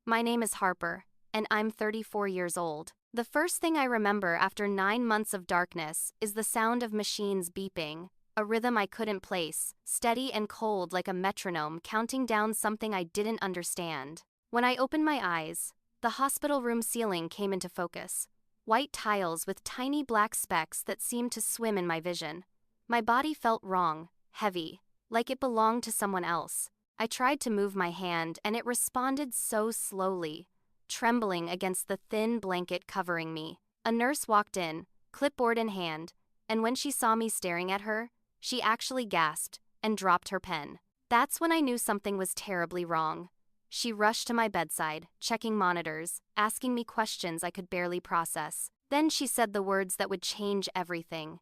My name is Harper, and I'm 34 years old. The first thing I remember after 9 months of darkness is the sound of machines beeping, a rhythm I couldn't place, steady and cold like a metronome counting down something I didn't understand. When I opened my eyes, the hospital room ceiling came into focus. White tiles with tiny black specks that seemed to swim in my vision. My body felt wrong, heavy, like it belonged to someone else. I tried to move my hand and it responded so slowly, trembling against the thin blanket covering me. A nurse walked in, clipboard in hand, and when she saw me staring at her, she actually gasped and dropped her pen. That's when I knew something was terribly wrong. She rushed to my bedside, checking monitors, asking me questions I could barely process. Then she said the words that would change everything.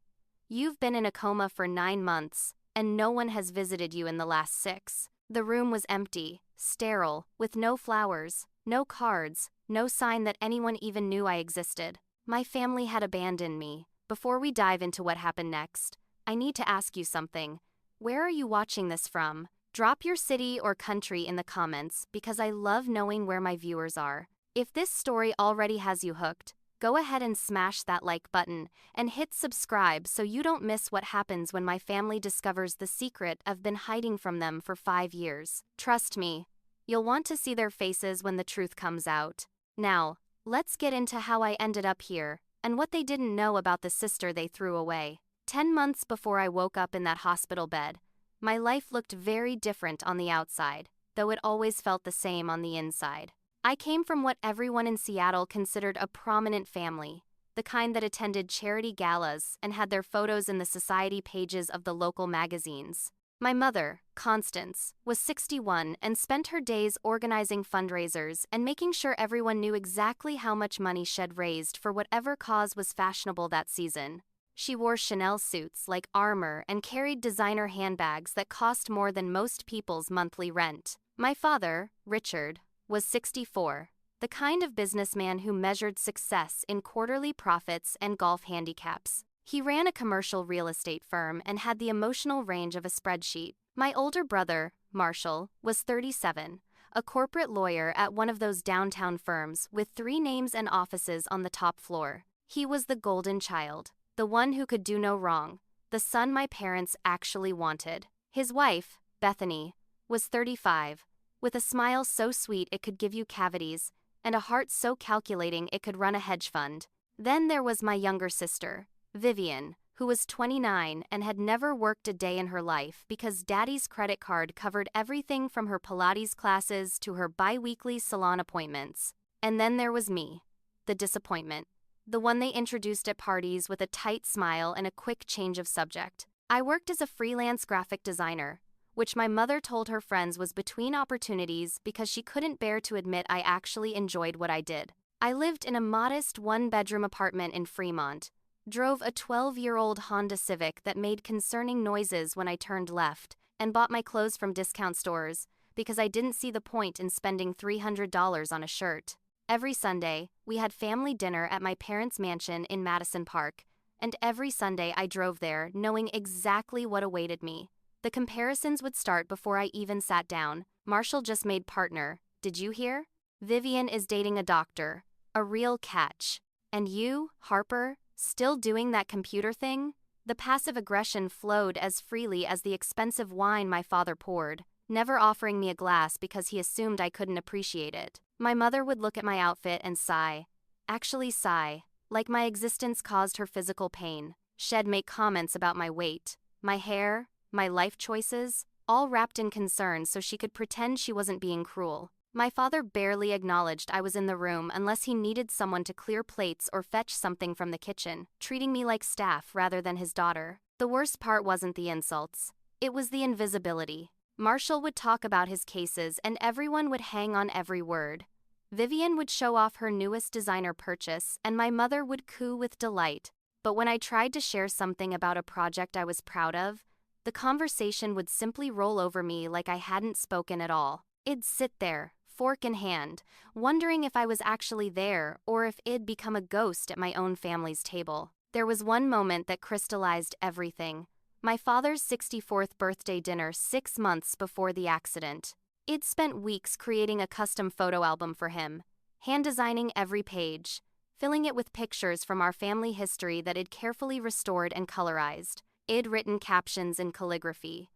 "You've been in a coma for 9 months, and no one has visited you in the last 6. The room was empty, sterile, with no flowers, no cards, no sign that anyone even knew I existed. My family had abandoned me. Before we dive into what happened next, I need to ask you something. Where are you watching this from? Drop your city or country in the comments because I love knowing where my viewers are. If this story already has you hooked, go ahead and smash that like button and hit subscribe so you don't miss what happens when my family discovers the secret I've been hiding from them for 5 years. Trust me, you'll want to see their faces when the truth comes out. Now, let's get into how I ended up here and what they didn't know about the sister they threw away. 10 months before I woke up in that hospital bed, my life looked very different on the outside, though it always felt the same on the inside. I came from what everyone in Seattle considered a prominent family, the kind that attended charity galas and had their photos in the society pages of the local magazines. My mother, Constance, was 61 and spent her days organizing fundraisers and making sure everyone knew exactly how much money she'd raised for whatever cause was fashionable that season. She wore Chanel suits like armor and carried designer handbags that cost more than most people's monthly rent. My father, Richard, was 64, the kind of businessman who measured success in quarterly profits and golf handicaps. He ran a commercial real estate firm and had the emotional range of a spreadsheet. My older brother, Marshall, was 37, a corporate lawyer at one of those downtown firms with 3 names and offices on the top floor. He was the golden child, the one who could do no wrong, the son my parents actually wanted. His wife, Bethany, was 35, with a smile so sweet it could give you cavities, and a heart so calculating it could run a hedge fund. Then there was my younger sister, Vivian, who was 29 and had never worked a day in her life because Daddy's credit card covered everything from her Pilates classes to her bi-weekly salon appointments. And then there was me, the disappointment, the one they introduced at parties with a tight smile and a quick change of subject. I worked as a freelance graphic designer, which my mother told her friends was between opportunities because she couldn't bear to admit I actually enjoyed what I did. I lived in a modest 1-bedroom apartment in Fremont, drove a 12-year-old Honda Civic that made concerning noises when I turned left, and bought my clothes from discount stores because I didn't see the point in spending $300 on a shirt. Every Sunday, we had family dinner at my parents' mansion in Madison Park, and every Sunday I drove there knowing exactly what awaited me. The comparisons would start before I even sat down. Marshall just made partner. Did you hear? Vivian is dating a doctor. A real catch. And you, Harper, still doing that computer thing? The passive aggression flowed as freely as the expensive wine my father poured, never offering me a glass because he assumed I couldn't appreciate it. My mother would look at my outfit and sigh. Actually sigh, like my existence caused her physical pain. She'd make comments about my weight, my hair, my life choices, all wrapped in concern so she could pretend she wasn't being cruel. My father barely acknowledged I was in the room unless he needed someone to clear plates or fetch something from the kitchen, treating me like staff rather than his daughter. The worst part wasn't the insults. It was the invisibility. Marshall would talk about his cases and everyone would hang on every word. Vivian would show off her newest designer purchase and my mother would coo with delight. But when I tried to share something about a project I was proud of, the conversation would simply roll over me like I hadn't spoken at all. I'd sit there, fork in hand, wondering if I was actually there or if I'd become a ghost at my own family's table. There was one moment that crystallized everything. My father's 64th birthday dinner 6 months before the accident. I'd spent weeks creating a custom photo album for him, hand-designing every page, filling it with pictures from our family history that I'd carefully restored and colorized. I'd written captions in calligraphy,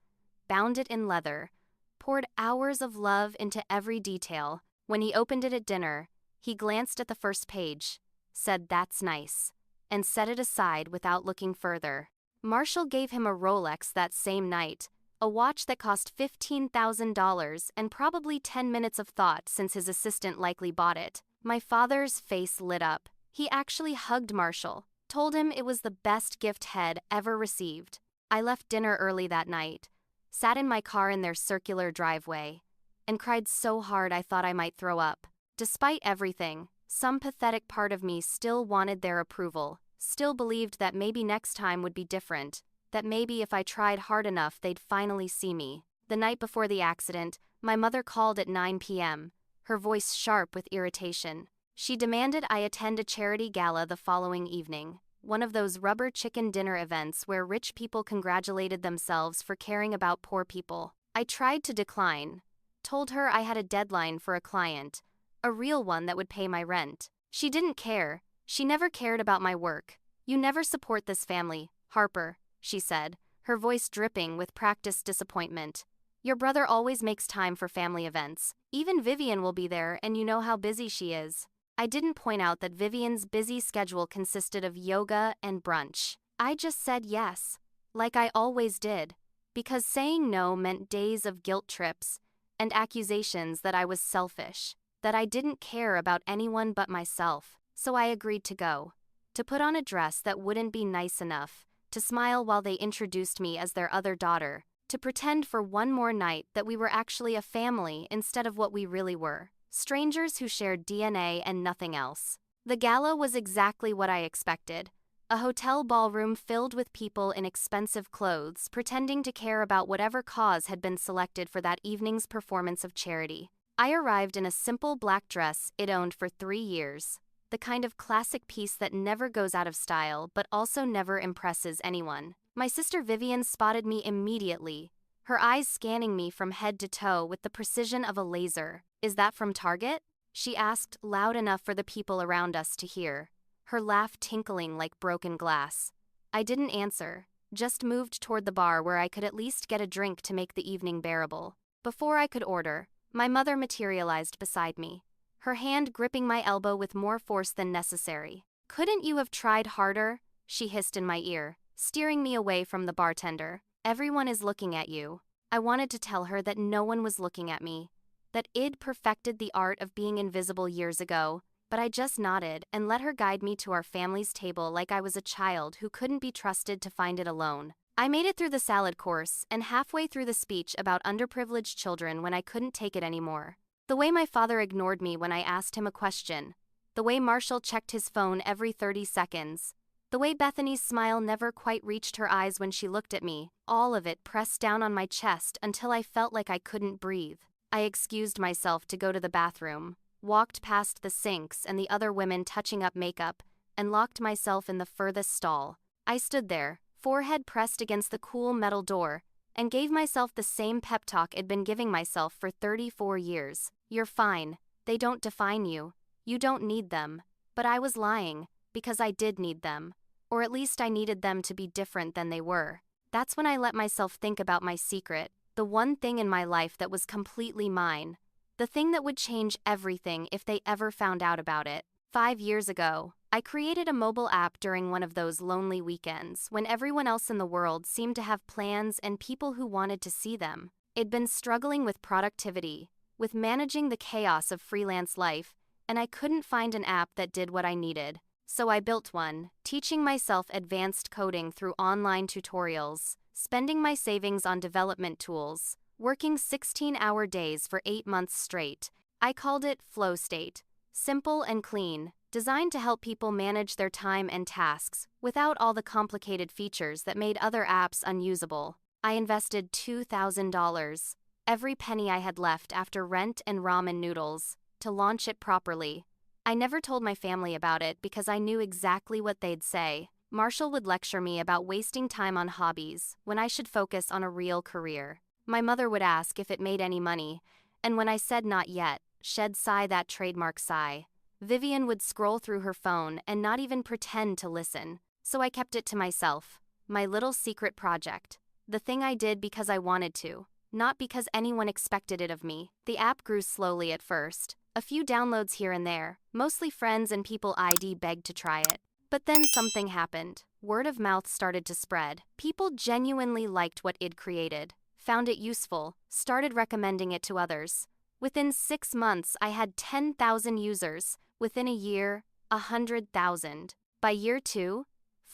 bound it in leather, poured hours of love into every detail. When he opened it at dinner, he glanced at the first page, said, "That's nice," and set it aside without looking further. Marshall gave him a Rolex that same night, a watch that cost $15,000 and probably 10 minutes of thought since his assistant likely bought it. My father's face lit up. He actually hugged Marshall, told him it was the best gift he'd ever received. I left dinner early that night, sat in my car in their circular driveway, and cried so hard I thought I might throw up. Despite everything, some pathetic part of me still wanted their approval, still believed that maybe next time would be different, that maybe if I tried hard enough they'd finally see me. The night before the accident, my mother called at 9 p.m., her voice sharp with irritation. She demanded I attend a charity gala the following evening, one of those rubber chicken dinner events where rich people congratulated themselves for caring about poor people. I tried to decline, told her I had a deadline for a client, a real one that would pay my rent. She didn't care. She never cared about my work. "You never support this family, Harper," she said, her voice dripping with practiced disappointment. "Your brother always makes time for family events. Even Vivian will be there, and you know how busy she is." I didn't point out that Vivian's busy schedule consisted of yoga and brunch. I just said yes, like I always did, because saying no meant days of guilt trips and accusations that I was selfish, that I didn't care about anyone but myself. So I agreed to go, to put on a dress that wouldn't be nice enough, to smile while they introduced me as their other daughter, to pretend for one more night that we were actually a family instead of what we really were, strangers who shared DNA and nothing else. The gala was exactly what I expected, a hotel ballroom filled with people in expensive clothes pretending to care about whatever cause had been selected for that evening's performance of charity. I arrived in a simple black dress I'd owned for 3 years, the kind of classic piece that never goes out of style but also never impresses anyone. My sister Vivian spotted me immediately, her eyes scanning me from head to toe with the precision of a laser. "Is that from Target?" she asked, loud enough for the people around us to hear, her laugh tinkling like broken glass. I didn't answer, just moved toward the bar where I could at least get a drink to make the evening bearable. Before I could order, my mother materialized beside me, her hand gripping my elbow with more force than necessary. "Couldn't you have tried harder?" she hissed in my ear, steering me away from the bartender. "Everyone is looking at you." I wanted to tell her that no one was looking at me, that I'd perfected the art of being invisible years ago, but I just nodded and let her guide me to our family's table like I was a child who couldn't be trusted to find it alone. I made it through the salad course and halfway through the speech about underprivileged children when I couldn't take it anymore. The way my father ignored me when I asked him a question, the way Marshall checked his phone every 30 seconds, the way Bethany's smile never quite reached her eyes when she looked at me, all of it pressed down on my chest until I felt like I couldn't breathe. I excused myself to go to the bathroom, walked past the sinks and the other women touching up makeup, and locked myself in the furthest stall. I stood there, forehead pressed against the cool metal door, and gave myself the same pep talk I'd been giving myself for 34 years. "You're fine. They don't define you. You don't need them." But I was lying, because I did need them. Or at least I needed them to be different than they were. That's when I let myself think about my secret, the one thing in my life that was completely mine, the thing that would change everything if they ever found out about it. 5 years ago, I created a mobile app during one of those lonely weekends when everyone else in the world seemed to have plans and people who wanted to see them. I'd been struggling with productivity, with managing the chaos of freelance life, and I couldn't find an app that did what I needed. So I built one, teaching myself advanced coding through online tutorials, spending my savings on development tools, working 16-hour days for 8 months straight. I called it Flow State. Simple and clean, designed to help people manage their time and tasks without all the complicated features that made other apps unusable. I invested $2,000, every penny I had left after rent and ramen noodles, to launch it properly. I never told my family about it because I knew exactly what they'd say. Marshall would lecture me about wasting time on hobbies when I should focus on a real career. My mother would ask if it made any money, And when I said not yet, shed sigh, that trademark sigh, Vivian would scroll through her phone and not even pretend to listen. So I kept it to myself. My little secret project. The thing I did because I wanted to, not because anyone expected it of me. The app grew slowly at first. A few downloads here and there, mostly friends and people I'd begged to try it. But then something happened. Word of mouth started to spread. People genuinely liked what I'd created, found it useful, started recommending it to others. Within 6 months, I had 10,000 users. Within a year, 100,000. By year 2,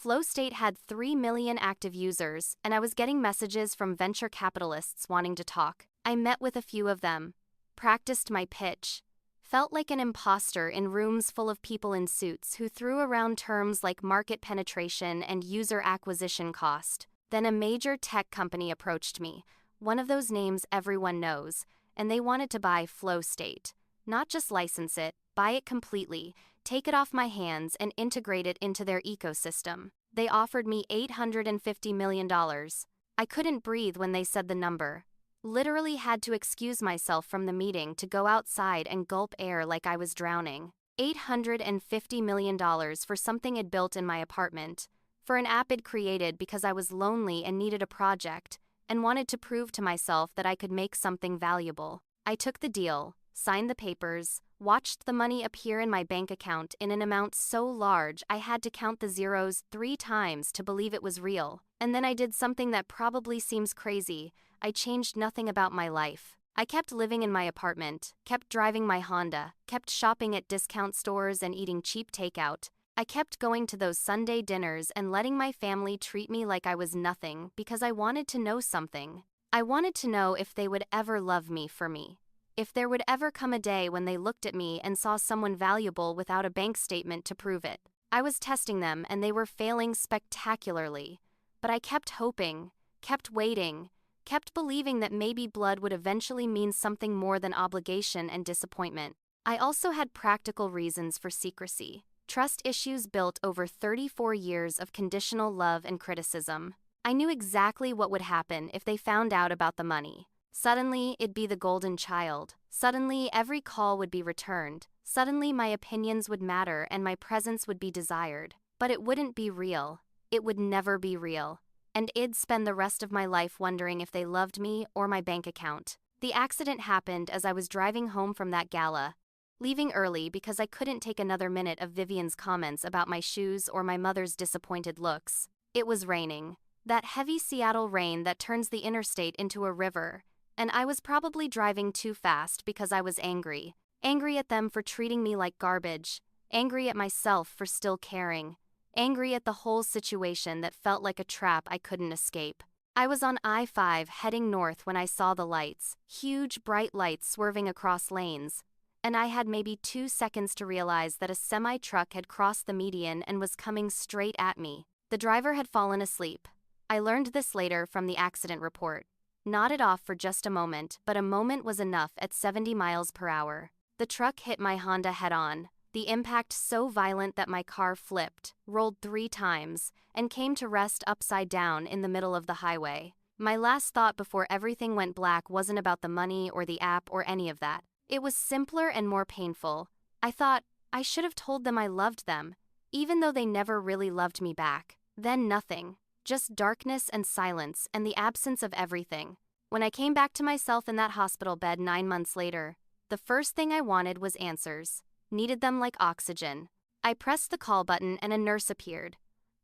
FlowState had 3 million active users, and I was getting messages from venture capitalists wanting to talk. I met with a few of them, practiced my pitch, felt like an imposter in rooms full of people in suits who threw around terms like market penetration and user acquisition cost. Then a major tech company approached me, one of those names everyone knows, and they wanted to buy FlowState. Not just license it, buy it completely, take it off my hands and integrate it into their ecosystem. They offered me $850 million. I couldn't breathe when they said the number. Literally had to excuse myself from the meeting to go outside and gulp air like I was drowning. $850 million for something I'd built in my apartment, for an app I'd created because I was lonely and needed a project, and wanted to prove to myself that I could make something valuable. I took the deal, signed the papers, watched the money appear in my bank account in an amount so large I had to count the zeros 3 times to believe it was real. And then I did something that probably seems crazy. I changed nothing about my life. I kept living in my apartment, kept driving my Honda, kept shopping at discount stores and eating cheap takeout. I kept going to those Sunday dinners and letting my family treat me like I was nothing because I wanted to know something. I wanted to know if they would ever love me for me. If there would ever come a day when they looked at me and saw someone valuable without a bank statement to prove it. I was testing them and they were failing spectacularly. But I kept hoping, kept waiting, kept believing that maybe blood would eventually mean something more than obligation and disappointment. I also had practical reasons for secrecy. Trust issues built over 34 years of conditional love and criticism. I knew exactly what would happen if they found out about the money. Suddenly, it'd be the golden child. Suddenly, every call would be returned. Suddenly, my opinions would matter and my presence would be desired. But it wouldn't be real. It would never be real. And I'd spend the rest of my life wondering if they loved me or my bank account. The accident happened as I was driving home from that gala, leaving early because I couldn't take another minute of Vivian's comments about my shoes or my mother's disappointed looks. It was raining. That heavy Seattle rain that turns the interstate into a river. And I was probably driving too fast because I was angry. Angry at them for treating me like garbage. Angry at myself for still caring. Angry at the whole situation that felt like a trap I couldn't escape. I was on I-5 heading north when I saw the lights, huge bright lights swerving across lanes, and I had maybe 2 seconds to realize that a semi-truck had crossed the median and was coming straight at me. The driver had fallen asleep. I learned this later from the accident report. Nodded off for just a moment, but a moment was enough at 70 miles per hour. The truck hit my Honda head-on, the impact so violent that my car flipped, rolled 3 times, and came to rest upside down in the middle of the highway. My last thought before everything went black wasn't about the money or the app or any of that. It was simpler and more painful. I thought, I should have told them I loved them, even though they never really loved me back. Then nothing. Just darkness and silence and the absence of everything. When I came back to myself in that hospital bed 9 months later, the first thing I wanted was answers. Needed them like oxygen. I pressed the call button and a nurse appeared.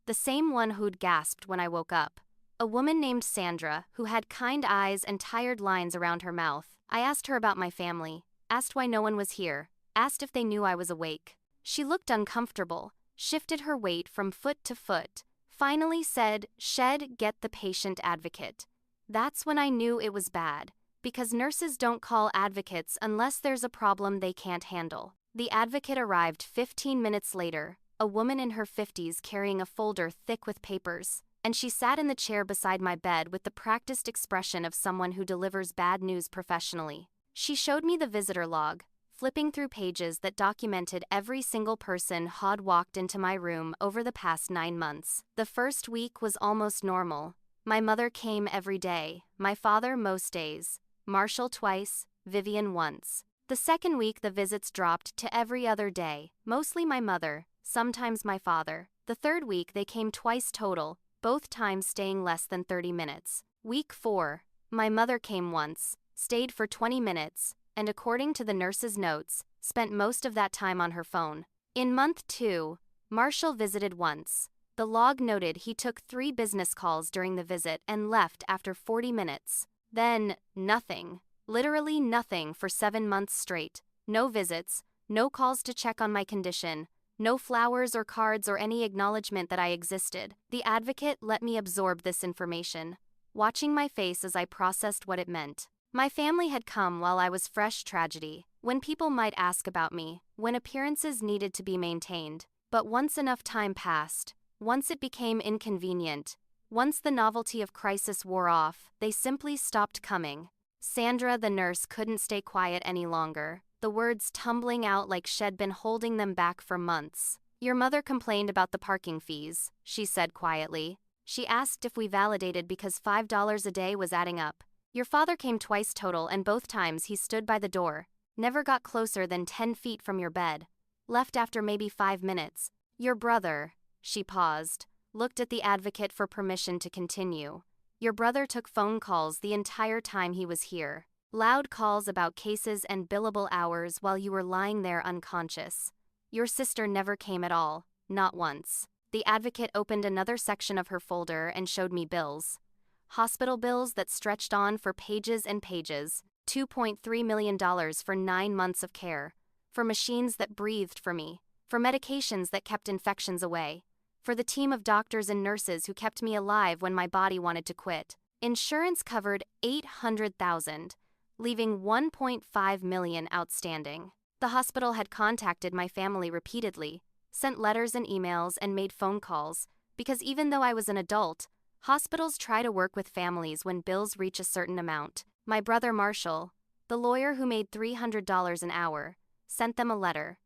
The same one who'd gasped when I woke up. A woman named Sandra, who had kind eyes and tired lines around her mouth. I asked her about my family, asked why no one was here, asked if they knew I was awake. She looked uncomfortable, shifted her weight from foot to foot, finally said, "Shed, get the patient advocate." That's when I knew it was bad, because nurses don't call advocates unless there's a problem they can't handle. The advocate arrived 15 minutes later, a woman in her 50s carrying a folder thick with papers, and she sat in the chair beside my bed with the practiced expression of someone who delivers bad news professionally. She showed me the visitor log, flipping through pages that documented every single person who'd walked into my room over the past 9 months. The first week was almost normal. My mother came every day, my father most days, Marshall twice, Vivian once. The second week the visits dropped to every other day, mostly my mother, sometimes my father. The third week they came twice total, both times staying less than 30 minutes. Week 4, my mother came once, stayed for 20 minutes, and according to the nurse's notes, spent most of that time on her phone. In month 2, Marshall visited once. The log noted he took 3 business calls during the visit and left after 40 minutes. Then, nothing. Literally nothing for 7 months straight. No visits, no calls to check on my condition, no flowers or cards or any acknowledgement that I existed. The advocate let me absorb this information, watching my face as I processed what it meant. My family had come while I was fresh tragedy, when people might ask about me, when appearances needed to be maintained. But once enough time passed, once it became inconvenient, once the novelty of crisis wore off, they simply stopped coming. Sandra, the nurse, couldn't stay quiet any longer, the words tumbling out like she'd been holding them back for months. Your mother complained about the parking fees, she said quietly. She asked if we validated because $5 a day was adding up. Your father came twice total and both times he stood by the door, never got closer than 10 feet from your bed, left after maybe 5 minutes. Your brother, she paused, looked at the advocate for permission to continue. Your brother took phone calls the entire time he was here. Loud calls about cases and billable hours while you were lying there unconscious. Your sister never came at all, not once. The advocate opened another section of her folder and showed me bills. Hospital bills that stretched on for pages and pages. $2.3 million for 9 months of care. For machines that breathed for me. For medications that kept infections away. For the team of doctors and nurses who kept me alive when my body wanted to quit. Insurance covered $800,000, leaving $1.5 million outstanding. The hospital had contacted my family repeatedly, sent letters and emails and made phone calls, because even though I was an adult, hospitals try to work with families when bills reach a certain amount. My brother Marshall, the lawyer who made $300 an hour, sent them a letter.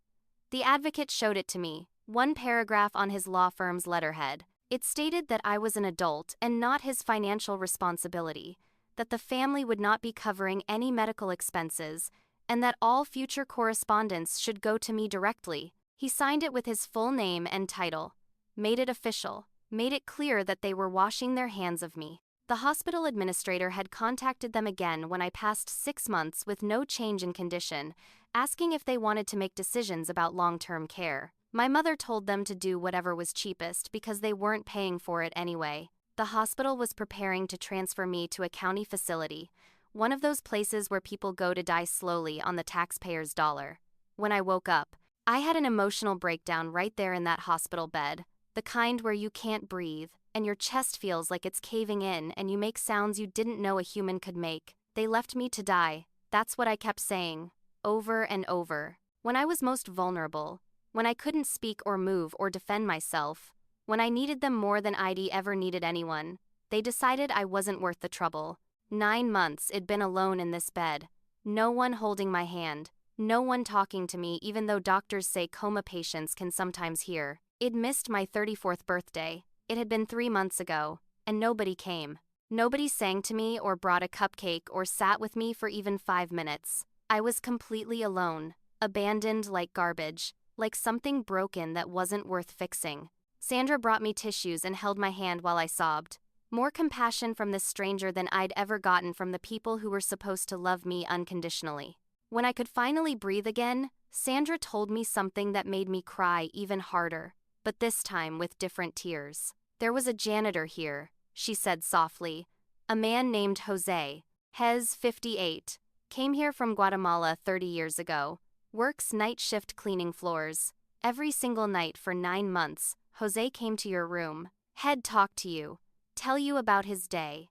The advocate showed it to me, one paragraph on his law firm's letterhead. It stated that I was an adult and not his financial responsibility, that the family would not be covering any medical expenses, and that all future correspondence should go to me directly. He signed it with his full name and title, made it official, made it clear that they were washing their hands of me. The hospital administrator had contacted them again when I passed 6 months with no change in condition, asking if they wanted to make decisions about long-term care. My mother told them to do whatever was cheapest because they weren't paying for it anyway. The hospital was preparing to transfer me to a county facility, one of those places where people go to die slowly on the taxpayer's dollar. When I woke up, I had an emotional breakdown right there in that hospital bed, the kind where you can't breathe, and your chest feels like it's caving in and you make sounds you didn't know a human could make. They left me to die. That's what I kept saying, over and over. When I was most vulnerable, when I couldn't speak or move or defend myself, when I needed them more than I'd ever needed anyone, they decided I wasn't worth the trouble. 9 months I'd been alone in this bed. No one holding my hand, no one talking to me even though doctors say coma patients can sometimes hear. I'd missed my 34th birthday. It had been 3 months ago, and nobody came. Nobody sang to me or brought a cupcake or sat with me for even 5 minutes. I was completely alone, abandoned like garbage, like something broken that wasn't worth fixing. Sandra brought me tissues and held my hand while I sobbed. More compassion from this stranger than I'd ever gotten from the people who were supposed to love me unconditionally. When I could finally breathe again, Sandra told me something that made me cry even harder, but this time with different tears. There was a janitor here, she said softly. A man named Jose, Hez 58, came here from Guatemala 30 years ago, works night shift cleaning floors. Every single night for 9 months, Jose came to your room. He'd talk to you, tell you about his day,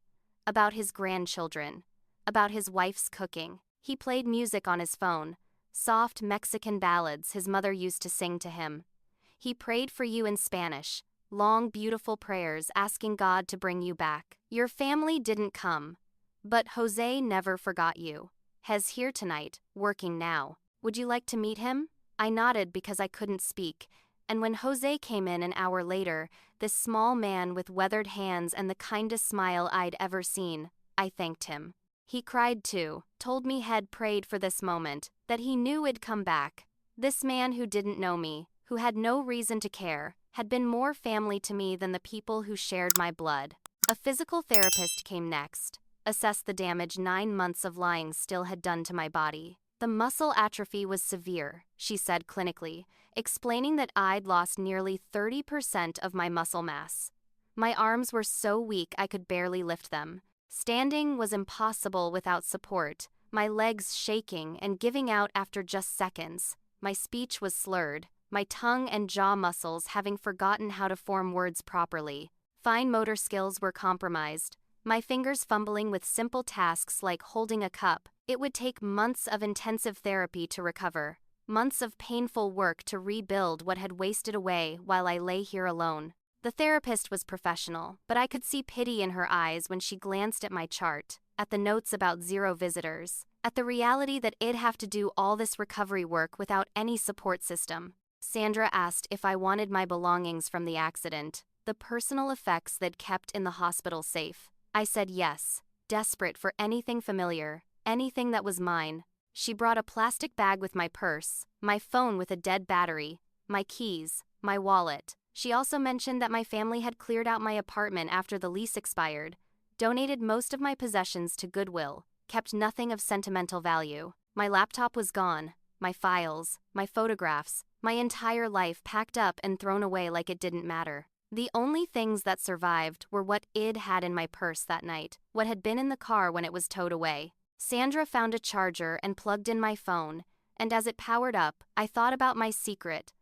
about his grandchildren, about his wife's cooking. He played music on his phone, soft Mexican ballads his mother used to sing to him. He prayed for you in Spanish, long beautiful prayers asking God to bring you back. Your family didn't come, but Jose never forgot you. Hez here tonight, working now. Would you like to meet him? I nodded because I couldn't speak, and when Jose came in an hour later, this small man with weathered hands and the kindest smile I'd ever seen, I thanked him. He cried too, told me he'd prayed for this moment, that he knew it'd come back. This man who didn't know me, who had no reason to care, had been more family to me than the people who shared my blood. A physical therapist came next, assessed the damage 9 months of lying still had done to my body. The muscle atrophy was severe, she said clinically, explaining that I'd lost nearly 30% of my muscle mass. My arms were so weak I could barely lift them. Standing was impossible without support, my legs shaking and giving out after just seconds. My speech was slurred, my tongue and jaw muscles having forgotten how to form words properly. Fine motor skills were compromised, my fingers fumbling with simple tasks like holding a cup. It would take months of intensive therapy to recover, months of painful work to rebuild what had wasted away while I lay here alone. The therapist was professional, but I could see pity in her eyes when she glanced at my chart, at the notes about 0 visitors, at the reality that I'd have to do all this recovery work without any support system. Sandra asked if I wanted my belongings from the accident, the personal effects they'd kept in the hospital safe. I said yes, desperate for anything familiar, anything that was mine. She brought a plastic bag with my purse, my phone with a dead battery, my keys, my wallet. She also mentioned that my family had cleared out my apartment after the lease expired, donated most of my possessions to Goodwill, kept nothing of sentimental value. My laptop was gone, my files, my photographs, my entire life packed up and thrown away like it didn't matter. The only things that survived were what I'd had in my purse that night, what had been in the car when it was towed away. Sandra found a charger and plugged in my phone, and as it powered up, I thought about my secret,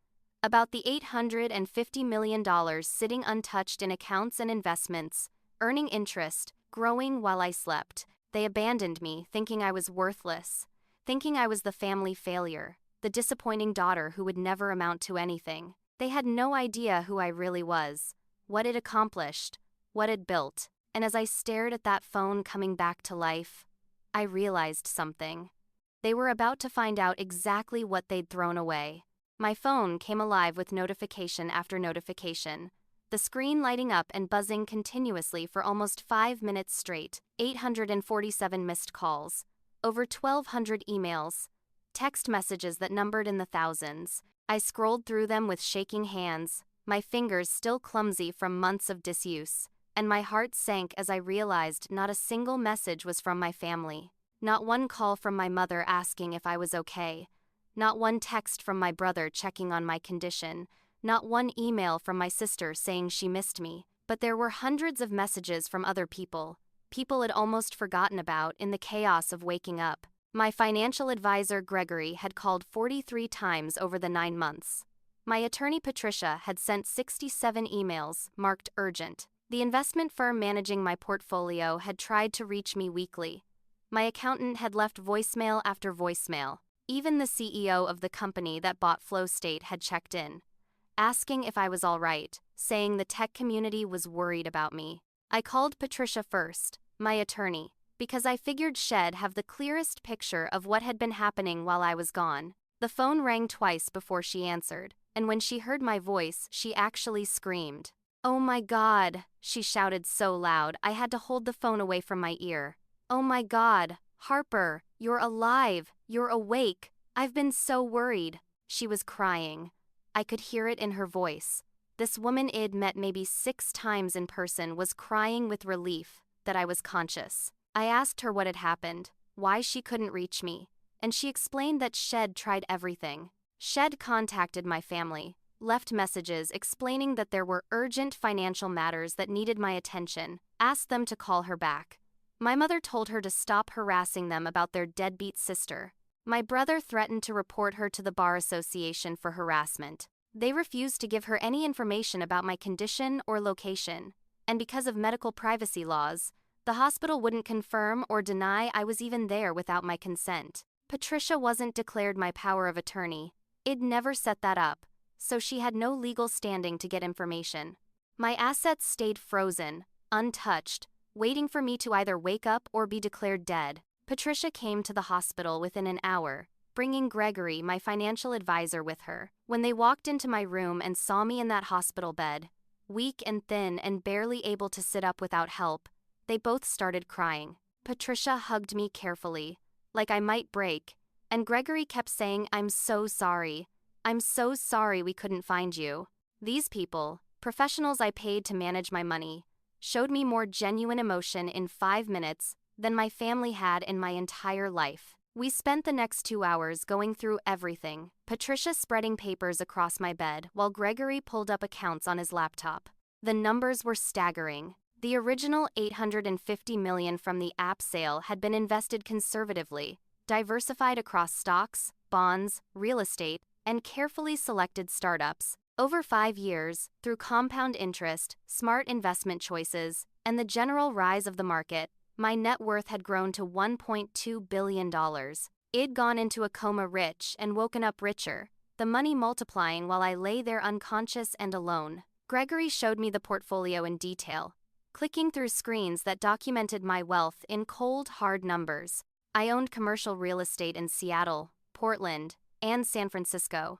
about the $850 million sitting untouched in accounts and investments, earning interest, growing while I slept. They abandoned me, thinking I was worthless, thinking I was the family failure, the disappointing daughter who would never amount to anything. They had no idea who I really was, what it accomplished, what it built. And as I stared at that phone coming back to life, I realized something. They were about to find out exactly what they'd thrown away. My phone came alive with notification after notification, the screen lighting up and buzzing continuously for almost 5 minutes straight, 847 missed calls, over 1,200 emails, text messages that numbered in the thousands. I scrolled through them with shaking hands, my fingers still clumsy from months of disuse, and my heart sank as I realized not a single message was from my family. Not one call from my mother asking if I was okay. Not one text from my brother checking on my condition. Not one email from my sister saying she missed me. But there were hundreds of messages from other people I'd almost forgotten about in the chaos of waking up. My financial advisor, Gregory, had called 43 times over the 9 months. My attorney, Patricia, had sent 67 emails, marked urgent. The investment firm managing my portfolio had tried to reach me weekly. My accountant had left voicemail after voicemail. Even the CEO of the company that bought Flow State had checked in, asking if I was all right, saying the tech community was worried about me. I called Patricia first, my attorney, because I figured she'd have the clearest picture of what had been happening while I was gone. The phone rang twice before she answered, and when she heard my voice, she actually screamed. "Oh my God," she shouted so loud I had to hold the phone away from my ear. "Oh my God, Harper, you're alive, you're awake. I've been so worried." She was crying. I could hear it in her voice. This woman I'd met maybe 6 times in person was crying with relief that I was conscious. I asked her what had happened, why she couldn't reach me, and she explained that she'd tried everything. She'd contacted my family, left messages explaining that there were urgent financial matters that needed my attention, asked them to call her back. My mother told her to stop harassing them about their deadbeat sister. My brother threatened to report her to the Bar Association for harassment. They refused to give her any information about my condition or location, and because of medical privacy laws, the hospital wouldn't confirm or deny I was even there without my consent. Patricia wasn't declared my power of attorney. I'd never set that up, so she had no legal standing to get information. My assets stayed frozen, untouched, waiting for me to either wake up or be declared dead. Patricia came to the hospital within an hour, bringing Gregory, my financial advisor, with her. When they walked into my room and saw me in that hospital bed, weak and thin and barely able to sit up without help, they both started crying. Patricia hugged me carefully, like I might break, and Gregory kept saying, "I'm so sorry. I'm so sorry we couldn't find you." These people, professionals I paid to manage my money, showed me more genuine emotion in 5 minutes than my family had in my entire life. We spent the next 2 hours going through everything, Patricia spreading papers across my bed while Gregory pulled up accounts on his laptop. The numbers were staggering. The original $850 million from the app sale had been invested conservatively, diversified across stocks, bonds, real estate, and carefully selected startups. Over 5 years, through compound interest, smart investment choices, and the general rise of the market, my net worth had grown to $1.2 billion. I'd gone into a coma rich and woken up richer, the money multiplying while I lay there unconscious and alone. Gregory showed me the portfolio in detail, clicking through screens that documented my wealth in cold, hard numbers. I owned commercial real estate in Seattle, Portland, and San Francisco,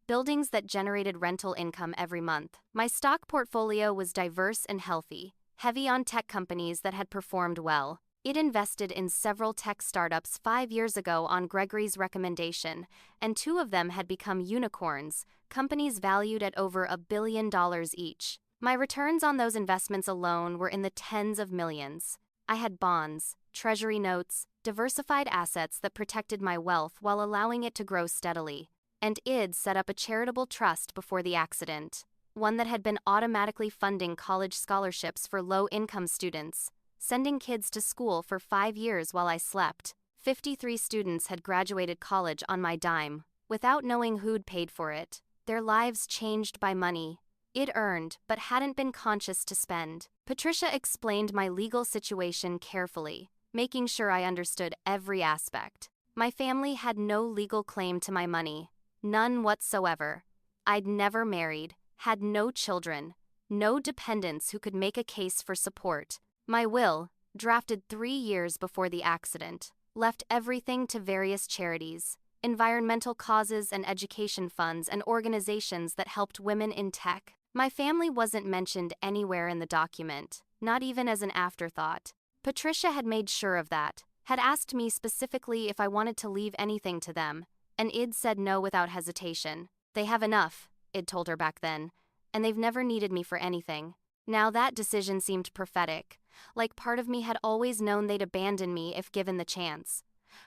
buildings that generated rental income every month. My stock portfolio was diverse and healthy, heavy on tech companies that had performed well. It invested in several tech startups 5 years ago on Gregory's recommendation, and 2 of them had become unicorns, companies valued at over $1 billion each. My returns on those investments alone were in the tens of millions. I had bonds, treasury notes, diversified assets that protected my wealth while allowing it to grow steadily. And I'd set up a charitable trust before the accident, one that had been automatically funding college scholarships for low-income students, sending kids to school for 5 years while I slept. 53 students had graduated college on my dime, without knowing who'd paid for it. Their lives changed by money I'd earned but hadn't been conscious to spend. Patricia explained my legal situation carefully, making sure I understood every aspect. My family had no legal claim to my money, none whatsoever. I'd never married, had no children, no dependents who could make a case for support. My will, drafted 3 years before the accident, left everything to various charities, environmental causes and education funds and organizations that helped women in tech. My family wasn't mentioned anywhere in the document, not even as an afterthought. Patricia had made sure of that, had asked me specifically if I wanted to leave anything to them, and I'd said no without hesitation. "They have enough," I'd told her back then, "and they've never needed me for anything." Now that decision seemed prophetic, like part of me had always known they'd abandon me if given the chance.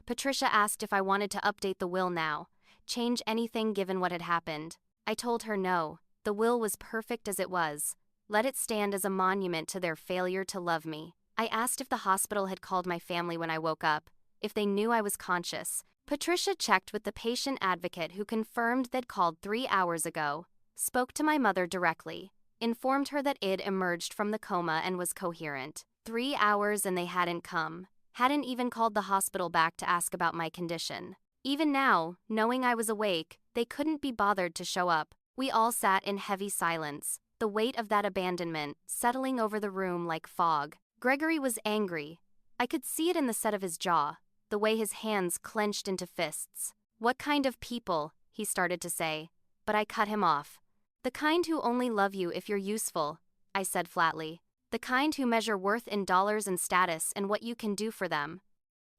Patricia asked if I wanted to update the will now, change anything given what had happened. I told her no, the will was perfect as it was. Let it stand as a monument to their failure to love me. I asked if the hospital had called my family when I woke up, if they knew I was conscious. Patricia checked with the patient advocate who confirmed they'd called 3 hours ago, spoke to my mother directly, informed her that I'd emerged from the coma and was coherent. 3 hours and they hadn't come. Hadn't even called the hospital back to ask about my condition. Even now, knowing I was awake, they couldn't be bothered to show up. We all sat in heavy silence, the weight of that abandonment settling over the room like fog. Gregory was angry. I could see it in the set of his jaw, the way his hands clenched into fists. "What kind of people?" he started to say, but I cut him off. "The kind who only love you if you're useful," I said flatly. "The kind who measure worth in dollars and status and what you can do for them."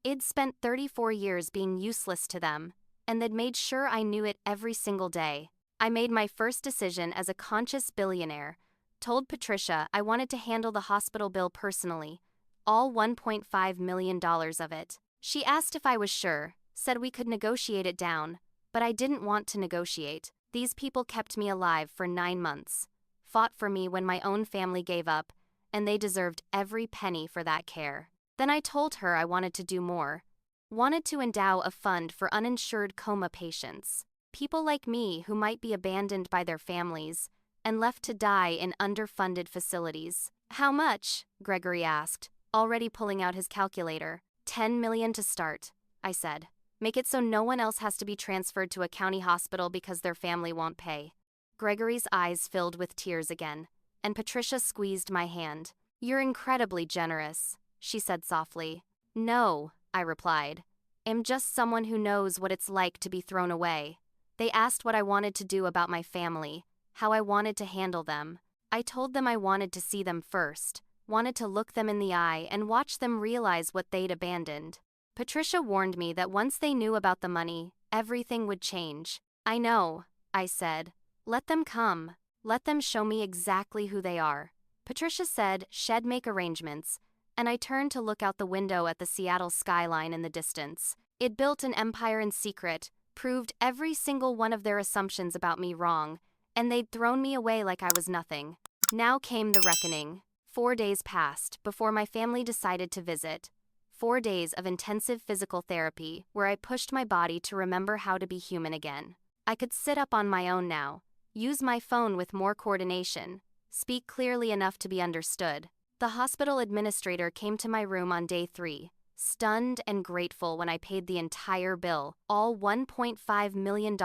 I'd spent 34 years being useless to them, and they'd made sure I knew it every single day. I made my first decision as a conscious billionaire, told Patricia I wanted to handle the hospital bill personally, all $1.5 million of it. She asked if I was sure, said we could negotiate it down, but I didn't want to negotiate. These people kept me alive for 9 months, fought for me when my own family gave up, and they deserved every penny for that care. Then I told her I wanted to do more, wanted to endow a fund for uninsured coma patients, people like me who might be abandoned by their families and left to die in underfunded facilities. "How much?" Gregory asked, already pulling out his calculator. $10 million to start, I said. "Make it so no one else has to be transferred to a county hospital because their family won't pay." Gregory's eyes filled with tears again, and Patricia squeezed my hand. "You're incredibly generous," she said softly. "No," I replied. "I'm just someone who knows what it's like to be thrown away." They asked what I wanted to do about my family, how I wanted to handle them. I told them I wanted to see them first, wanted to look them in the eye and watch them realize what they'd abandoned. Patricia warned me that once they knew about the money, everything would change. I know, I said. Let them come. Let them show me exactly who they are. Patricia said she'd make arrangements, and I turned to look out the window at the Seattle skyline in the distance. It built an empire in secret, proved every single one of their assumptions about me wrong, and they'd thrown me away like I was nothing. Now came the reckoning. 4 days passed before my family decided to visit. 4 days of intensive physical therapy where I pushed my body to remember how to be human again. I could sit up on my own now, use my phone with more coordination, speak clearly enough to be understood. The hospital administrator came to my room on day 3, stunned and grateful when I paid the entire bill, all $1.5 million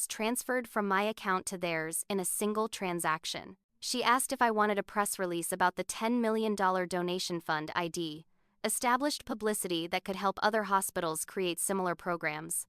transferred from my account to theirs in a single transaction. She asked if I wanted a press release about the $10 million donation fund ID, established publicity that could help other hospitals create similar programs.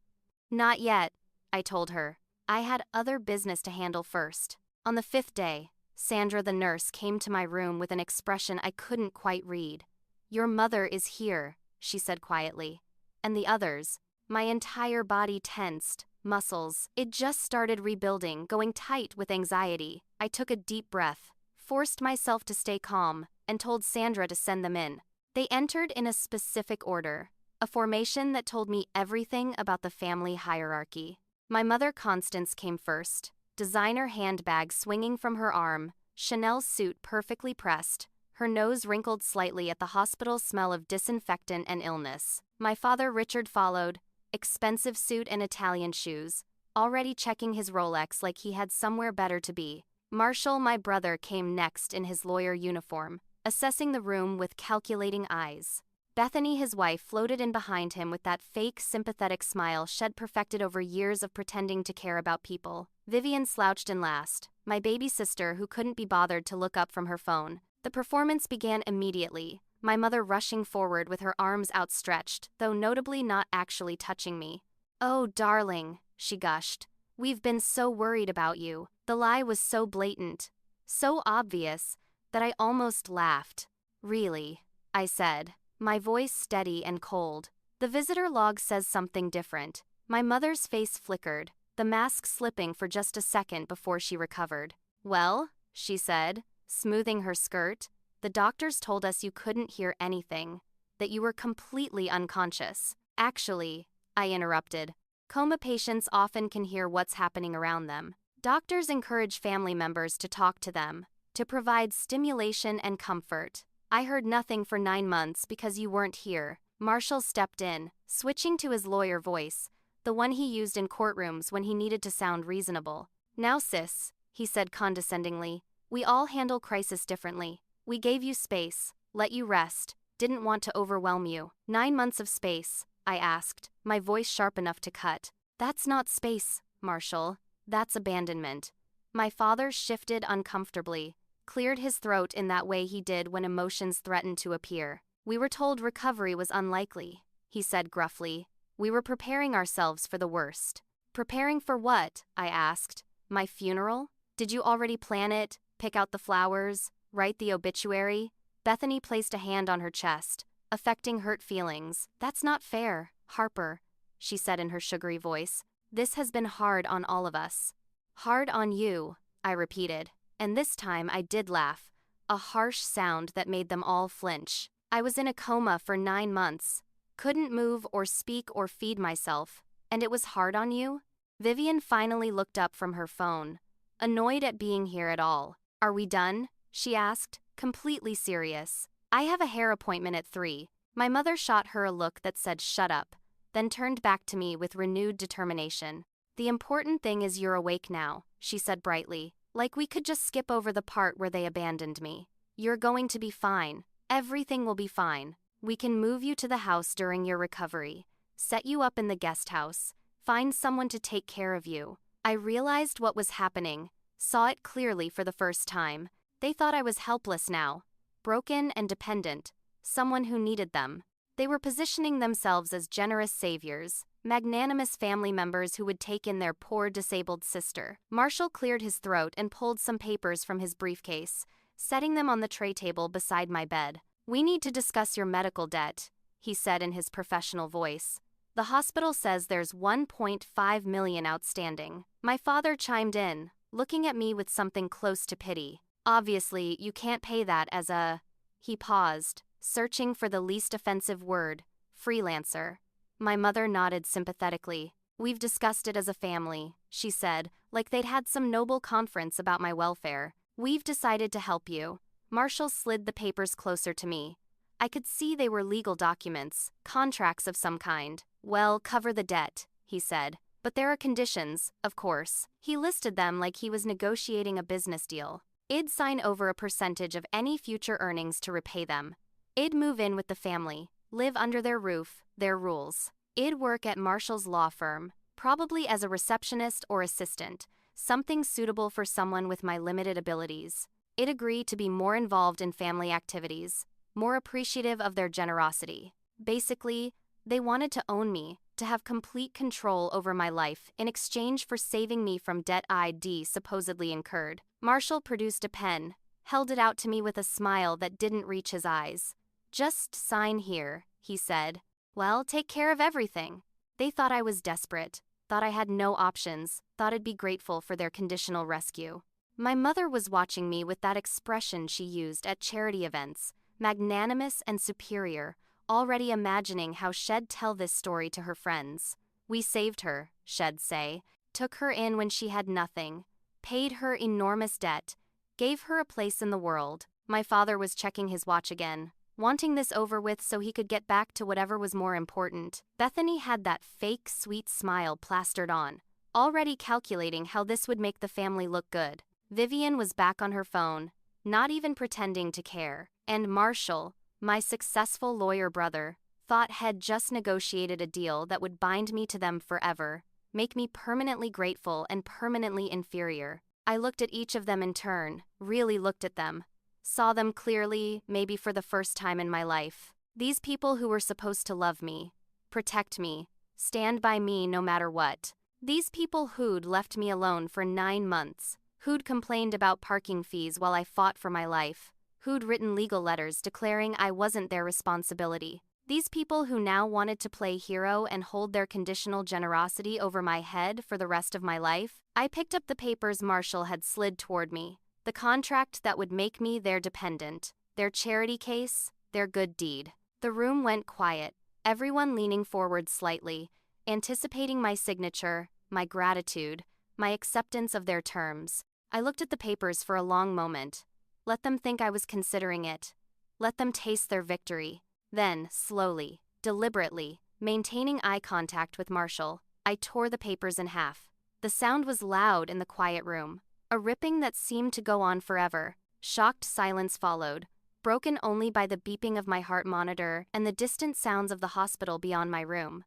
Not yet, I told her. I had other business to handle first. On the 5th day, Sandra the nurse came to my room with an expression I couldn't quite read. "Your mother is here," she said quietly. "And the others." My entire body tensed, muscles. It just started rebuilding, going tight with anxiety. I took a deep breath, forced myself to stay calm, and told Sandra to send them in. They entered in a specific order, a formation that told me everything about the family hierarchy. My mother Constance came first, designer handbag swinging from her arm, Chanel suit perfectly pressed, her nose wrinkled slightly at the hospital smell of disinfectant and illness. My father Richard followed, expensive suit and Italian shoes, already checking his Rolex like he had somewhere better to be. Marshall, my brother, came next in his lawyer uniform, assessing the room with calculating eyes. Bethany, his wife, floated in behind him with that fake, sympathetic smile she'd perfected over years of pretending to care about people. Vivian slouched in last, my baby sister who couldn't be bothered to look up from her phone. The performance began immediately, my mother rushing forward with her arms outstretched, though notably not actually touching me. "Oh, darling," she gushed. "We've been so worried about you." The lie was so blatant, so obvious, that I almost laughed. "Really?" I said, my voice steady and cold. "The visitor log says something different." My mother's face flickered, the mask slipping for just a second before she recovered. "Well," she said, smoothing her skirt, "the doctors told us you couldn't hear anything, that you were completely unconscious." "Actually," I interrupted, "coma patients often can hear what's happening around them. Doctors encourage family members to talk to them, to provide stimulation and comfort. I heard nothing for 9 months because you weren't here." Marshall stepped in, switching to his lawyer voice, the one he used in courtrooms when he needed to sound reasonable. "Now sis," he said condescendingly, "we all handle crisis differently. We gave you space, let you rest, didn't want to overwhelm you." 9 months of space, I asked, my voice sharp enough to cut. "That's not space, Marshall. That's abandonment." My father shifted uncomfortably, cleared his throat in that way he did when emotions threatened to appear. "We were told recovery was unlikely," he said gruffly. "We were preparing ourselves for the worst." "Preparing for what?" I asked. "My funeral? Did you already plan it, pick out the flowers, write the obituary?" Bethany placed a hand on her chest, affecting hurt feelings. "That's not fair, Harper," she said in her sugary voice. "This has been hard on all of us." "Hard on you," I repeated. And this time I did laugh, a harsh sound that made them all flinch. "I was in a coma for 9 months, couldn't move or speak or feed myself, and it was hard on you?" Vivian finally looked up from her phone, annoyed at being here at all. "Are we done?" she asked, completely serious. "I have a hair appointment at 3. My mother shot her a look that said shut up, then turned back to me with renewed determination. "The important thing is you're awake now," she said brightly. "Like we could just skip over the part where they abandoned me. You're going to be fine. Everything will be fine. We can move you to the house during your recovery, set you up in the guest house, find someone to take care of you." I realized what was happening, saw it clearly for the first time. They thought I was helpless now, broken and dependent, someone who needed them. They were positioning themselves as generous saviors, magnanimous family members who would take in their poor disabled sister. Marshall cleared his throat and pulled some papers from his briefcase, setting them on the tray table beside my bed. "We need to discuss your medical debt," he said in his professional voice. "The hospital says there's 1.5 million outstanding." My father chimed in, looking at me with something close to pity. "Obviously, you can't pay that as a..." He paused, searching for the least offensive word, freelancer. My mother nodded sympathetically. "We've discussed it as a family," she said, like they'd had some noble conference about my welfare. "We've decided to help you." Marshall slid the papers closer to me. I could see they were legal documents, contracts of some kind. "Well, cover the debt," he said. "But there are conditions, of course." He listed them like he was negotiating a business deal. I'd sign over a percentage of any future earnings to repay them. I'd move in with the family, live under their roof, their rules. I'd work at Marshall's law firm, probably as a receptionist or assistant, something suitable for someone with my limited abilities. I'd agree to be more involved in family activities, more appreciative of their generosity. Basically, they wanted to own me, to have complete control over my life in exchange for saving me from debt I'd supposedly incurred. Marshall produced a pen, held it out to me with a smile that didn't reach his eyes. "Just sign here," he said. "Well, take care of everything." They thought I was desperate, thought I had no options, thought I'd be grateful for their conditional rescue. My mother was watching me with that expression she used at charity events, magnanimous and superior, already imagining how she'd tell this story to her friends. "We saved her," she'd say, "took her in when she had nothing, paid her enormous debt, gave her a place in the world." My father was checking his watch again, wanting this over with so he could get back to whatever was more important. Bethany had that fake, sweet smile plastered on, already calculating how this would make the family look good. Vivian was back on her phone, not even pretending to care. And Marshall, my successful lawyer brother, thought had just negotiated a deal that would bind me to them forever, make me permanently grateful and permanently inferior. I looked at each of them in turn, really looked at them. Saw them clearly, maybe for the first time in my life. These people who were supposed to love me, protect me, stand by me no matter what. These people who'd left me alone for 9 months, who'd complained about parking fees while I fought for my life, who'd written legal letters declaring I wasn't their responsibility. These people who now wanted to play hero and hold their conditional generosity over my head for the rest of my life. I picked up the papers Marshall had slid toward me. The contract that would make me their dependent, their charity case, their good deed. The room went quiet, everyone leaning forward slightly, anticipating my signature, my gratitude, my acceptance of their terms. I looked at the papers for a long moment. Let them think I was considering it. Let them taste their victory. Then, slowly, deliberately, maintaining eye contact with Marshall, I tore the papers in half. The sound was loud in the quiet room, a ripping that seemed to go on forever. Shocked silence followed, broken only by the beeping of my heart monitor and the distant sounds of the hospital beyond my room.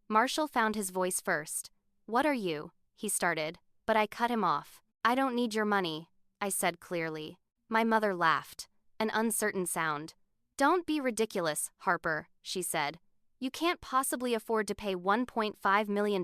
Marshall found his voice first. "What are you?" he started, but I cut him off. "I don't need your money," I said clearly. My mother laughed, an uncertain sound. "Don't be ridiculous, Harper," she said. "You can't possibly afford to pay $1.5 million.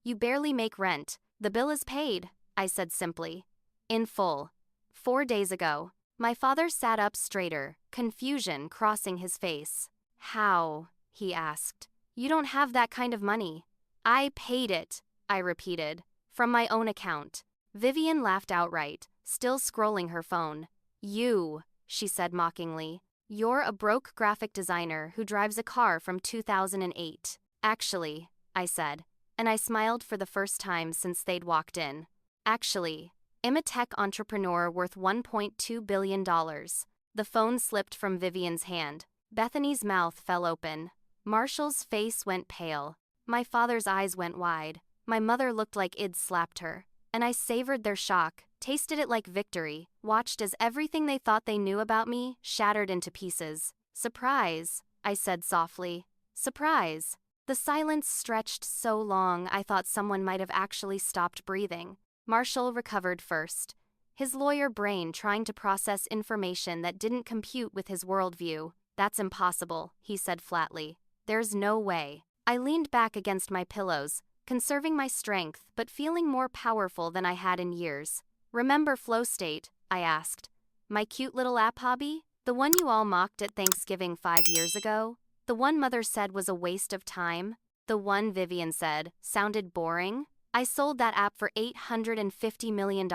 You barely make rent. The bill is paid," I said simply. "In full. 4 days ago." My father sat up straighter, confusion crossing his face. "How?" he asked. "You don't have that kind of money." "I paid it," I repeated, "from my own account." Vivian laughed outright, still scrolling her phone. "You," she said mockingly. "You're a broke graphic designer who drives a car from 2008. "Actually," I said, and I smiled for the first time since they'd walked in. "Actually, I'm a tech entrepreneur worth $1.2 billion. The phone slipped from Vivian's hand. Bethany's mouth fell open. Marshall's face went pale. My father's eyes went wide. My mother looked like I'd slapped her. And I savored their shock, tasted it like victory, watched as everything they thought they knew about me shattered into pieces. "Surprise," I said softly. "Surprise." The silence stretched so long I thought someone might have actually stopped breathing. Marshall recovered first, his lawyer brain trying to process information that didn't compute with his worldview. "That's impossible," he said flatly. "There's no way." I leaned back against my pillows, conserving my strength but feeling more powerful than I had in years. "Remember flow state?" I asked. My cute little app hobby? The one you all mocked at Thanksgiving 5 years ago? The one Mother said was a waste of time? The one Vivian said sounded boring? I sold that app for $850 million.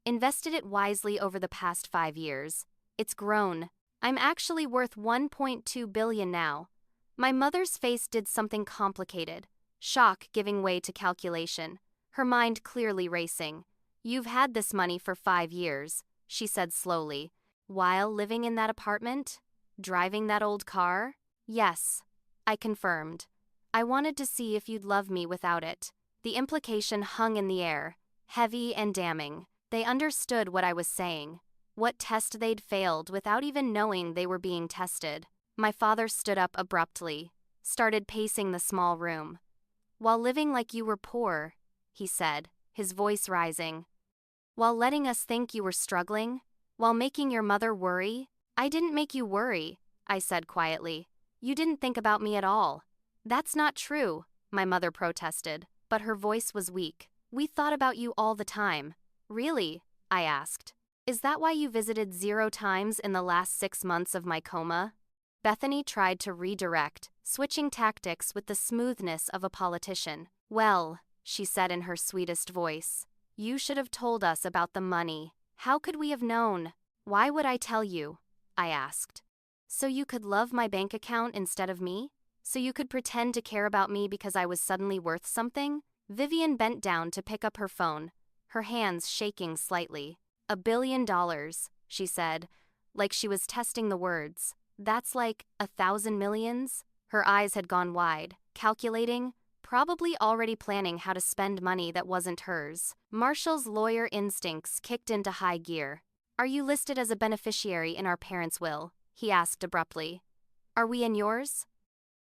Invested it wisely over the past 5 years. It's grown. I'm actually worth $1.2 billion now. My mother's face did something complicated, shock giving way to calculation, her mind clearly racing. You've had this money for 5 years, she said slowly. While living in that apartment? Driving that old car? Yes, I confirmed. I wanted to see if you'd love me without it. The implication hung in the air, heavy and damning. They understood what I was saying, what test they'd failed without even knowing they were being tested. My father stood up abruptly, started pacing the small room. While living like you were poor, he said, his voice rising. While letting us think you were struggling, while making your mother worry. I didn't make you worry, I said quietly. You didn't think about me at all. That's not true, my mother protested, but her voice was weak. We thought about you all the time. Really? I asked. Is that why you visited 0 times in the last 6 months of my coma? Bethany tried to redirect, switching tactics with the smoothness of a politician. Well, she said in her sweetest voice, you should have told us about the money. How could we have known? Why would I tell you? I asked. So you could love my bank account instead of me? So you could pretend to care about me because I was suddenly worth something? Vivian bent down to pick up her phone, her hands shaking slightly. $1 billion, she said, like she was testing the words. That's like 1,000 millions? Her eyes had gone wide, calculating, probably already planning how to spend money that wasn't hers. Marshall's lawyer instincts kicked into high gear. Are you listed as a beneficiary in our parents' will? He asked abruptly. Are we in yours?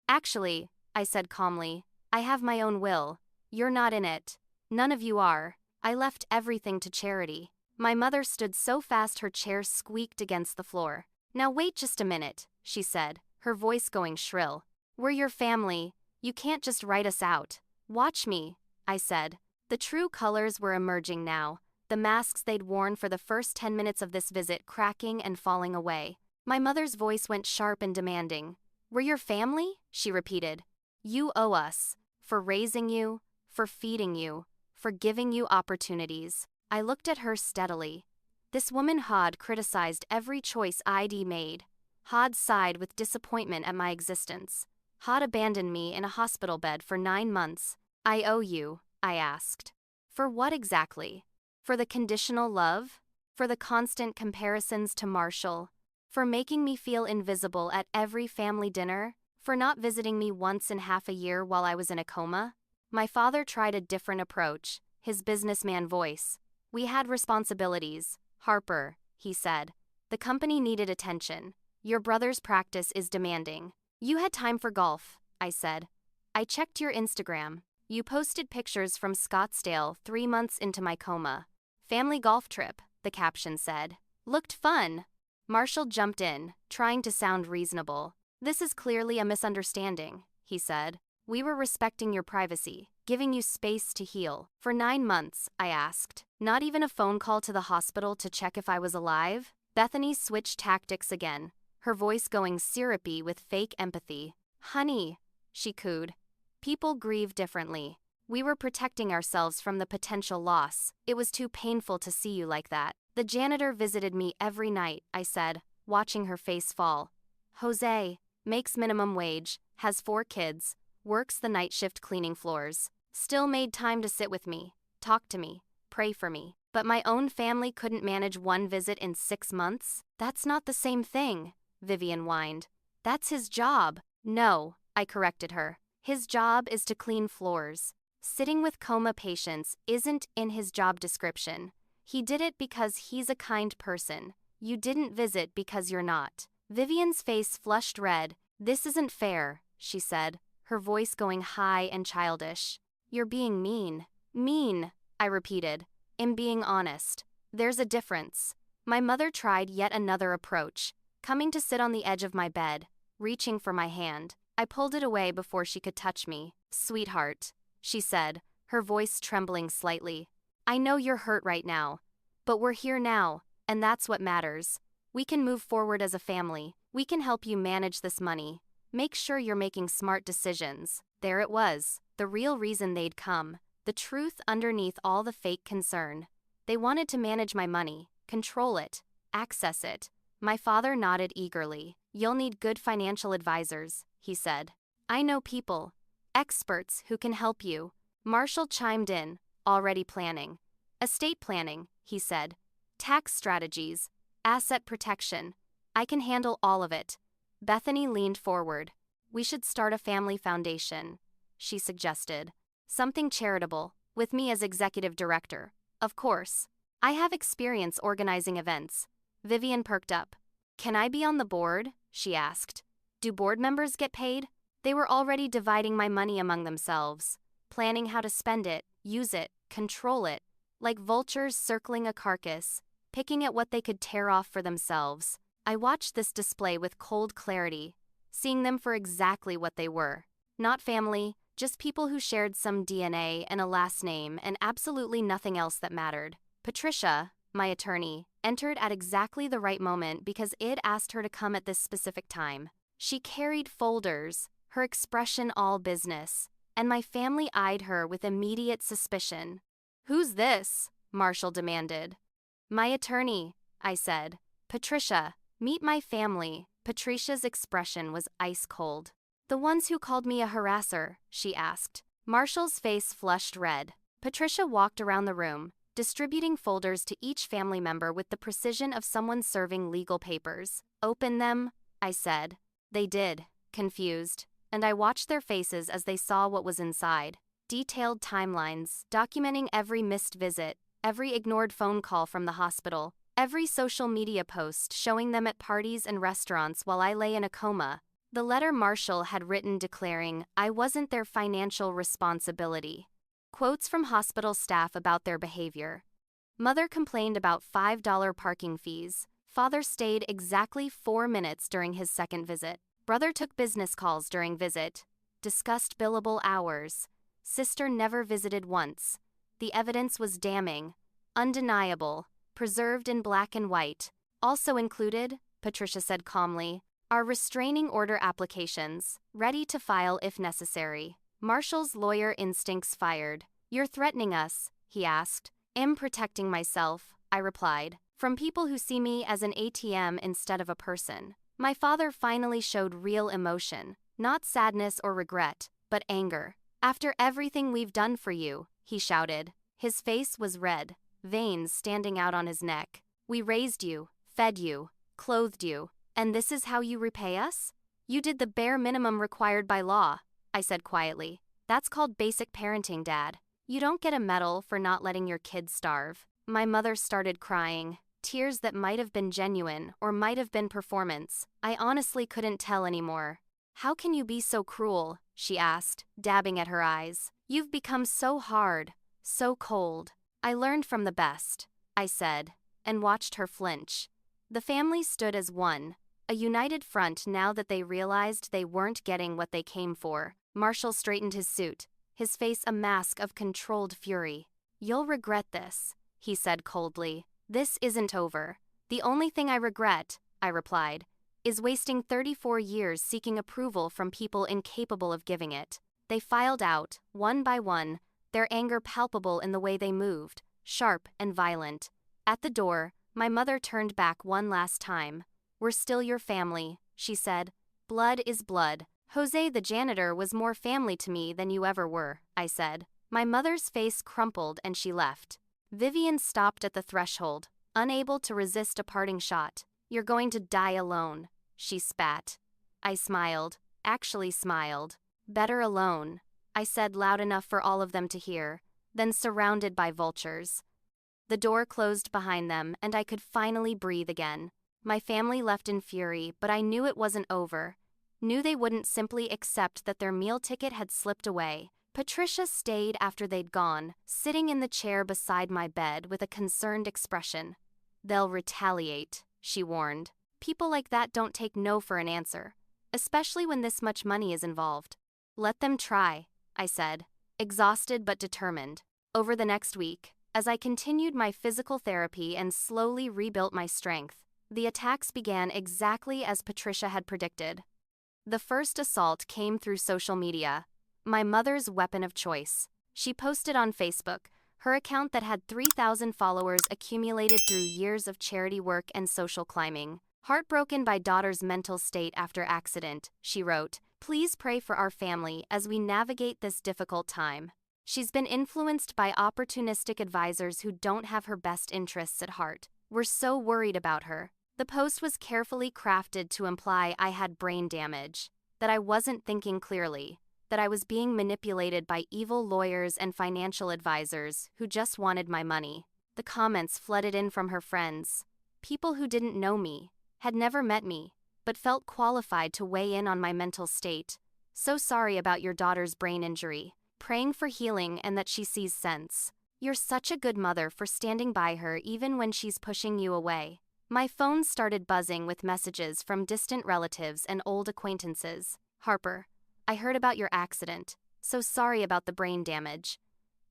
Actually, I said calmly, I have my own will. You're not in it. None of you are. I left everything to charity. My mother stood so fast her chair squeaked against the floor. Now wait just a minute, she said, her voice going shrill. We're your family. You can't just write us out. Watch me, I said. The true colors were emerging now, the masks they'd worn for the first 10 minutes of this visit cracking and falling away. My mother's voice went sharp and demanding. We're your family? She repeated. You owe us. For raising you, for feeding you, for giving you opportunities. I looked at her steadily. This woman had criticized every choice I'd made. Had sighed with disappointment at my existence. Had abandoned me in a hospital bed for 9 months. I owe you, I asked. For what exactly? For the conditional love? For the constant comparisons to Marshall? For making me feel invisible at every family dinner? For not visiting me once in half a year while I was in a coma? My father tried a different approach, his businessman voice. We had responsibilities. Harper, he said. The company needed attention. Your brother's practice is demanding. You had time for golf, I said. I checked your Instagram. You posted pictures from Scottsdale 3 months into my coma. Family golf trip, the caption said. Looked fun. Marshall jumped in, trying to sound reasonable. This is clearly a misunderstanding, he said. We were respecting your privacy, giving you space to heal. For 9 months, I asked. Not even a phone call to the hospital to check if I was alive? Bethany switched tactics again, her voice going syrupy with fake empathy. Honey, she cooed. People grieve differently. We were protecting ourselves from the potential loss. It was too painful to see you like that. The janitor visited me every night, I said, watching her face fall. Jose, makes minimum wage, has 4 kids, works the night shift cleaning floors. Still made time to sit with me, talk to me, pray for me. But my own family couldn't manage 1 visit in 6 months? That's not the same thing, Vivian whined. That's his job. No, I corrected her. His job is to clean floors. Sitting with coma patients isn't in his job description. He did it because he's a kind person. You didn't visit because you're not. Vivian's face flushed red. This isn't fair, she said, her voice going high and childish. You're being mean. Mean, I repeated. I'm being honest. There's a difference. My mother tried yet another approach, coming to sit on the edge of my bed, reaching for my hand. I pulled it away before she could touch me. Sweetheart, she said, her voice trembling slightly. I know you're hurt right now, but we're here now. And that's what matters. We can move forward as a family. We can help you manage this money. Make sure you're making smart decisions. There it was, the real reason they'd come. The truth underneath all the fake concern. They wanted to manage my money, control it, access it. My father nodded eagerly. You'll need good financial advisors, he said. I know people, experts who can help you. Marshall chimed in, already planning. Estate planning, he said. Tax strategies, asset protection. I can handle all of it. Bethany leaned forward. We should start a family foundation, she suggested. Something charitable, with me as executive director. Of course. I have experience organizing events. Vivian perked up. Can I be on the board? She asked. Do board members get paid? They were already dividing my money among themselves, planning how to spend it, use it, control it, like vultures circling a carcass, picking at what they could tear off for themselves. I watched this display with cold clarity, seeing them for exactly what they were. Not family, just people who shared some DNA and a last name and absolutely nothing else that mattered. Patricia, my attorney, entered at exactly the right moment because Id asked her to come at this specific time. She carried folders, her expression all business, and my family eyed her with immediate suspicion. Who's this? Marshall demanded. My attorney, I said. Patricia, meet my family. Patricia's expression was ice cold. The ones who called me a harasser, she asked. Marshall's face flushed red. Patricia walked around the room, distributing folders to each family member with the precision of someone serving legal papers. Open them, I said. They did, confused, and I watched their faces as they saw what was inside. Detailed timelines, documenting every missed visit, every ignored phone call from the hospital, every social media post showing them at parties and restaurants while I lay in a coma. The letter Marshall had written declaring I wasn't their financial responsibility. Quotes from hospital staff about their behavior. Mother complained about $5 parking fees. Father stayed exactly 4 minutes during his second visit. Brother took business calls during visit. Discussed billable hours. Sister never visited once. The evidence was damning, undeniable, preserved in black and white. Also included, Patricia said calmly, are restraining order applications, ready to file if necessary. Marshall's lawyer instincts fired. You're threatening us, he asked. Am protecting myself, I replied, from people who see me as an ATM instead of a person. My father finally showed real emotion, not sadness or regret, but anger. After everything we've done for you, he shouted. His face was red, veins standing out on his neck. We raised you, fed you, clothed you, and this is how you repay us? You did the bare minimum required by law, I said quietly. That's called basic parenting, Dad. You don't get a medal for not letting your kids starve. My mother started crying, tears that might have been genuine or might have been performance. I honestly couldn't tell anymore. How can you be so cruel? She asked, dabbing at her eyes. You've become so hard, so cold. I learned from the best, I said, and watched her flinch. The family stood as one, a united front now that they realized they weren't getting what they came for. Marshall straightened his suit, his face a mask of controlled fury. You'll regret this, he said coldly. This isn't over. The only thing I regret, I replied, is wasting 34 years seeking approval from people incapable of giving it. They filed out, one by one, their anger palpable in the way they moved, sharp and violent. At the door, my mother turned back one last time. We're still your family, she said. Blood is blood. Jose the janitor was more family to me than you ever were, I said. My mother's face crumpled and she left. Vivian stopped at the threshold, unable to resist a parting shot. You're going to die alone, she spat. I smiled, actually smiled. Better alone, I said loud enough for all of them to hear, than surrounded by vultures. The door closed behind them and I could finally breathe again. My family left in fury, but I knew it wasn't over. Knew they wouldn't simply accept that their meal ticket had slipped away. Patricia stayed after they'd gone, sitting in the chair beside my bed with a concerned expression. They'll retaliate, she warned. People like that don't take no for an answer, especially when this much money is involved. Let them try, I said, exhausted but determined. Over the next week, As I continued my physical therapy and slowly rebuilt my strength, the attacks began exactly as Patricia had predicted. The first assault came through social media, my mother's weapon of choice. She posted on Facebook, her account that had 3,000 followers accumulated through years of charity work and social climbing. Heartbroken by daughter's mental state after accident, she wrote, "Please pray for our family as we navigate this difficult time. She's been influenced by opportunistic advisors who don't have her best interests at heart. We're so worried about her." The post was carefully crafted to imply I had brain damage, that I wasn't thinking clearly, that I was being manipulated by evil lawyers and financial advisors who just wanted my money. The comments flooded in from her friends, people who didn't know me, had never met me, but felt qualified to weigh in on my mental state. "So sorry about your daughter's brain injury. Praying for healing and that she sees sense. You're such a good mother for standing by her even when she's pushing you away." My phone started buzzing with messages from distant relatives and old acquaintances. "Harper, I heard about your accident. So sorry about the brain damage.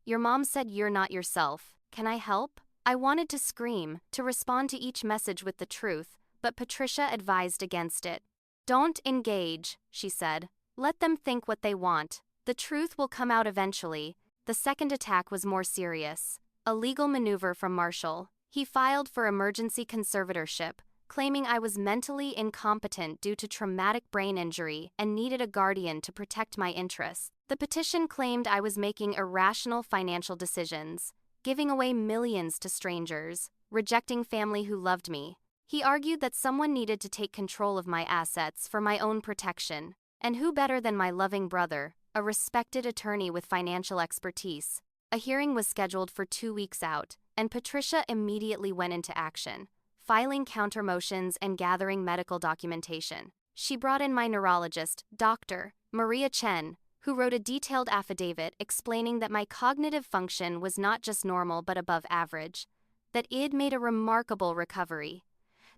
Your mom said you're not yourself. Can I help?" I wanted to scream, to respond to each message with the truth, but Patricia advised against it. "Don't engage," she said. "Let them think what they want. The truth will come out eventually." The second attack was more serious. A legal maneuver from Marshall. He filed for emergency conservatorship, claiming I was mentally incompetent due to traumatic brain injury and needed a guardian to protect my interests. The petition claimed I was making irrational financial decisions, giving away millions to strangers, rejecting family who loved me. He argued that someone needed to take control of my assets for my own protection, and who better than my loving brother, a respected attorney with financial expertise. A hearing was scheduled for 2 weeks out, and Patricia immediately went into action, filing counter motions and gathering medical documentation. She brought in my neurologist, Dr. Maria Chen, who wrote a detailed affidavit explaining that my cognitive function was not just normal but above average, that I'd made a remarkable recovery,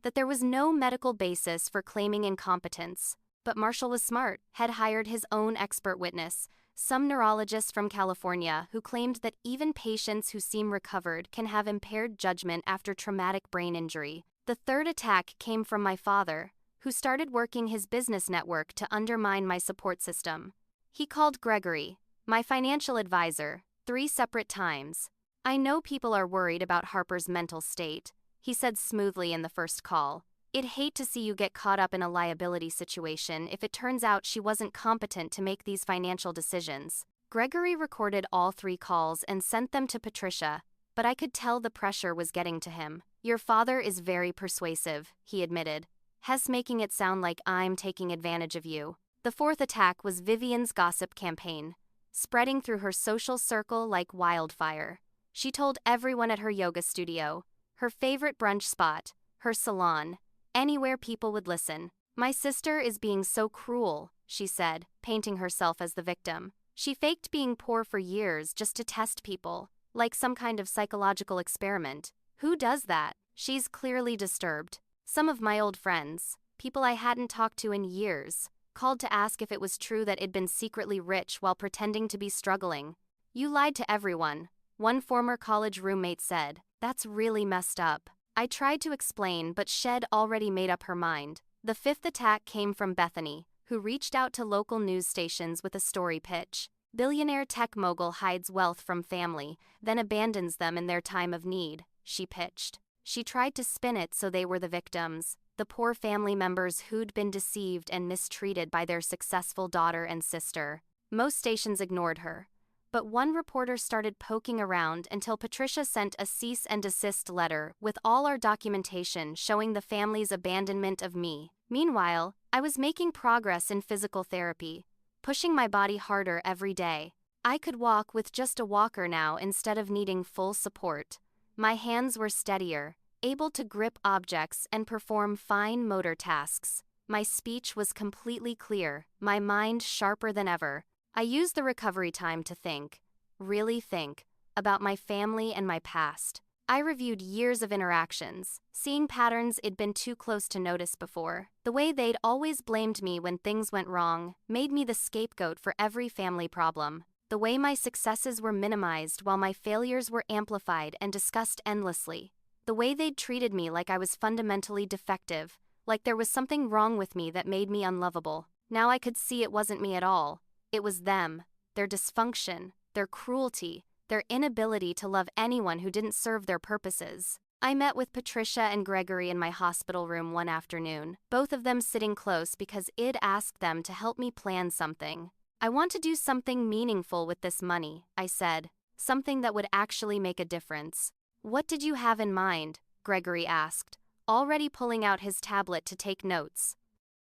that there was no medical basis for claiming incompetence. But Marshall was smart, had hired his own expert witness, some neurologist from California who claimed that even patients who seem recovered can have impaired judgment after traumatic brain injury. The third attack came from my father, who started working his business network to undermine my support system. He called Gregory, my financial advisor, 3 separate times. "I know people are worried about Harper's mental state," he said smoothly in the first call. "I'd hate to see you get caught up in a liability situation if it turns out she wasn't competent to make these financial decisions." Gregory recorded all 3 calls and sent them to Patricia, but I could tell the pressure was getting to him. "Your father is very persuasive," he admitted. "Hess making it sound like I'm taking advantage of you." The fourth attack was Vivian's gossip campaign, spreading through her social circle like wildfire. She told everyone at her yoga studio, her favorite brunch spot, her salon, anywhere people would listen. "My sister is being so cruel," she said, painting herself as the victim. "She faked being poor for years just to test people, like some kind of psychological experiment. Who does that?" She's clearly disturbed. Some of my old friends, people I hadn't talked to in years, called to ask if it was true that I'd been secretly rich while pretending to be struggling. "You lied to everyone," one former college roommate said. "That's really messed up." I tried to explain, but Shed already made up her mind. The fifth attack came from Bethany, who reached out to local news stations with a story pitch. "Billionaire tech mogul hides wealth from family, then abandons them in their time of need," she pitched. She tried to spin it so they were the victims, the poor family members who'd been deceived and mistreated by their successful daughter and sister. Most stations ignored her, but one reporter started poking around until Patricia sent a cease and desist letter with all our documentation showing the family's abandonment of me. Meanwhile, I was making progress in physical therapy, pushing my body harder every day. I could walk with just a walker now instead of needing full support. My hands were steadier, able to grip objects and perform fine motor tasks. My speech was completely clear, my mind sharper than ever. I used the recovery time to think, really think, about my family and my past. I reviewed years of interactions, seeing patterns I'd been too close to notice before. The way they'd always blamed me when things went wrong made me the scapegoat for every family problem. the way my successes were minimized while my failures were amplified and discussed endlessly. The way they'd treated me like I was fundamentally defective, like there was something wrong with me that made me unlovable. Now I could see it wasn't me at all. It was them, their dysfunction, their cruelty, their inability to love anyone who didn't serve their purposes. I met with Patricia and Gregory in my hospital room one afternoon, both of them sitting close because I'd asked them to help me plan something. I want to do something meaningful with this money, I said, something that would actually make a difference. What did you have in mind? Gregory asked, already pulling out his tablet to take notes.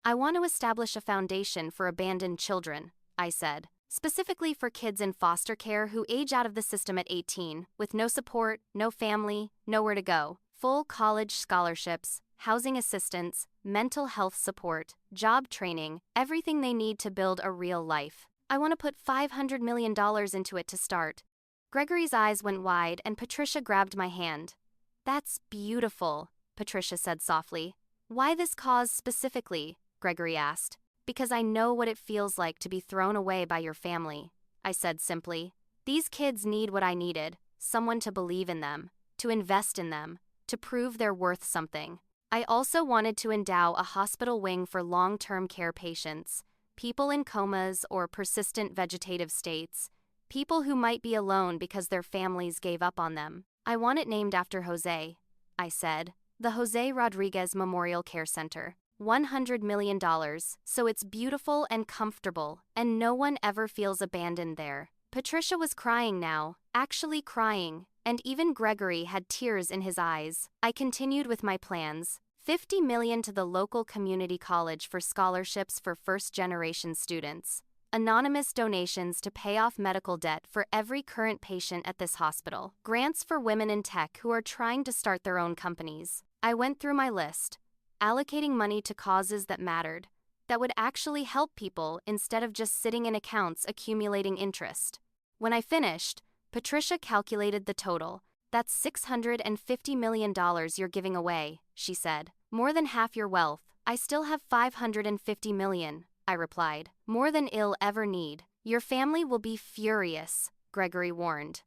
I want to establish a foundation for abandoned children, I said, specifically for kids in foster care who age out of the system at 18, with no support, no family, nowhere to go, full college scholarships, housing assistance, mental health support, job training, everything they need to build a real life. I want to put $500 million into it to start. Gregory's eyes went wide and Patricia grabbed my hand. That's beautiful, Patricia said softly. Why this cause specifically? Gregory asked. Because I know what it feels like to be thrown away by your family, I said simply. These kids need what I needed, someone to believe in them, to invest in them, to prove they're worth something. I also wanted to endow a hospital wing for long-term care patients, people in comas or persistent vegetative states, people who might be alone because their families gave up on them. I want it named after Jose, I said, the Jose Rodriguez Memorial Care Center. $100 million, so it's beautiful and comfortable, and no one ever feels abandoned there. Patricia was crying now, actually crying, and even Gregory had tears in his eyes. I continued with my plans. $50 million to the local community college for scholarships for first-generation students. Anonymous donations to pay off medical debt for every current patient at this hospital. Grants for women in tech who are trying to start their own companies. I went through my list, allocating money to causes that mattered, that would actually help people instead of just sitting in accounts accumulating interest. When I finished, Patricia calculated the total. That's $650 million you're giving away, she said. More than half your wealth. I still have $550 million, I replied. More than I'll ever need. Your family will be furious, Gregory warned.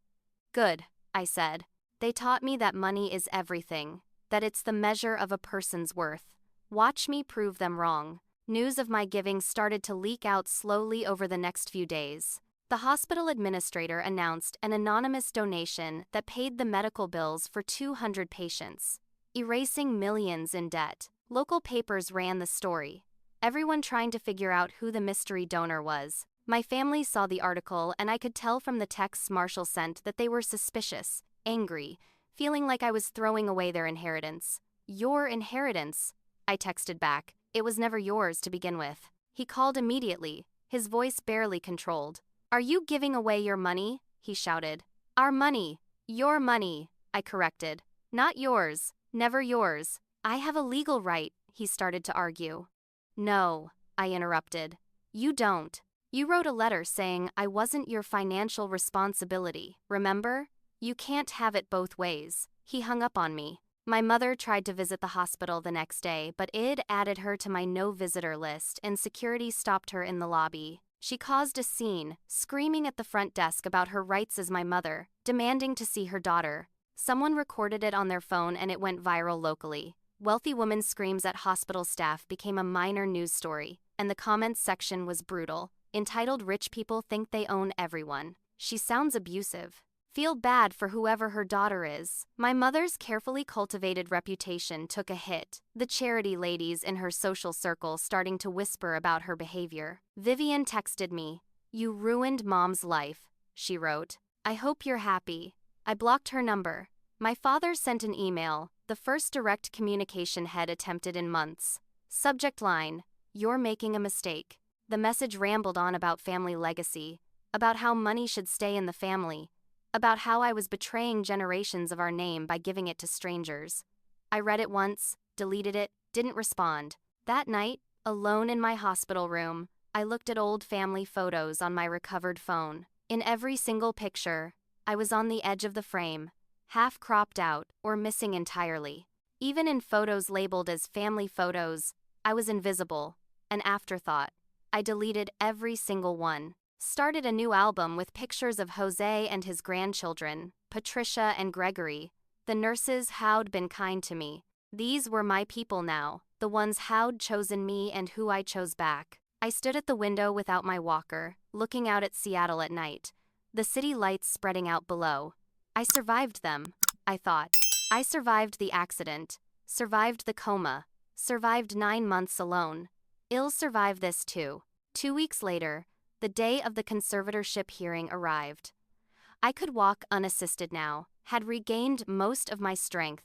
Good, I said. They taught me that money is everything, that it's the measure of a person's worth. Watch me prove them wrong. News of my giving started to leak out slowly over the next few days. The hospital administrator announced an anonymous donation that paid the medical bills for 200 patients, erasing millions in debt. Local papers ran the story, everyone trying to figure out who the mystery donor was. My family saw the article and I could tell from the texts Marshall sent that they were suspicious, angry, feeling like I was throwing away their inheritance. Your inheritance, I texted back. It was never yours to begin with. He called immediately, his voice barely controlled. Are you giving away your money? He shouted. Our money. Your money, I corrected. Not yours. Never yours. I have a legal right, he started to argue. No, I interrupted. You don't. You wrote a letter saying I wasn't your financial responsibility, remember? You can't have it both ways. He hung up on me. My mother tried to visit the hospital the next day, but I'd added her to my no-visitor list and security stopped her in the lobby. She caused a scene, screaming at the front desk about her rights as my mother, demanding to see her daughter. Someone recorded it on their phone and it went viral locally. Wealthy woman screams at hospital staff became a minor news story, and the comments section was brutal, entitled "Rich people think they own everyone. She sounds abusive. Feel bad for whoever her daughter is." My mother's carefully cultivated reputation took a hit, the charity ladies in her social circle starting to whisper about her behavior. Vivian texted me. "You ruined Mom's life," she wrote. "I hope you're happy." I blocked her number. My father sent an email, the first direct communication head attempted in months. Subject line, "You're making a mistake." The message rambled on about family legacy, about how money should stay in the family, about how I was betraying generations of our name by giving it to strangers. I read it once, deleted it, didn't respond. That night, alone in my hospital room, I looked at old family photos on my recovered phone. In every single picture, I was on the edge of the frame, half cropped out or missing entirely. Even in photos labeled as family photos, I was invisible, an afterthought. I deleted every single one. Started a new album with pictures of Jose and his grandchildren, Patricia and Gregory. The nurses how'd been kind to me. These were my people now, the ones how'd chosen me and who I chose back. I stood at the window without my walker, looking out at Seattle at night, the city lights spreading out below. I survived them, I thought. I survived the accident, survived the coma, survived 9 months alone. I'll survive this too. 2 weeks later, the day of the conservatorship hearing arrived. I could walk unassisted now, had regained most of my strength,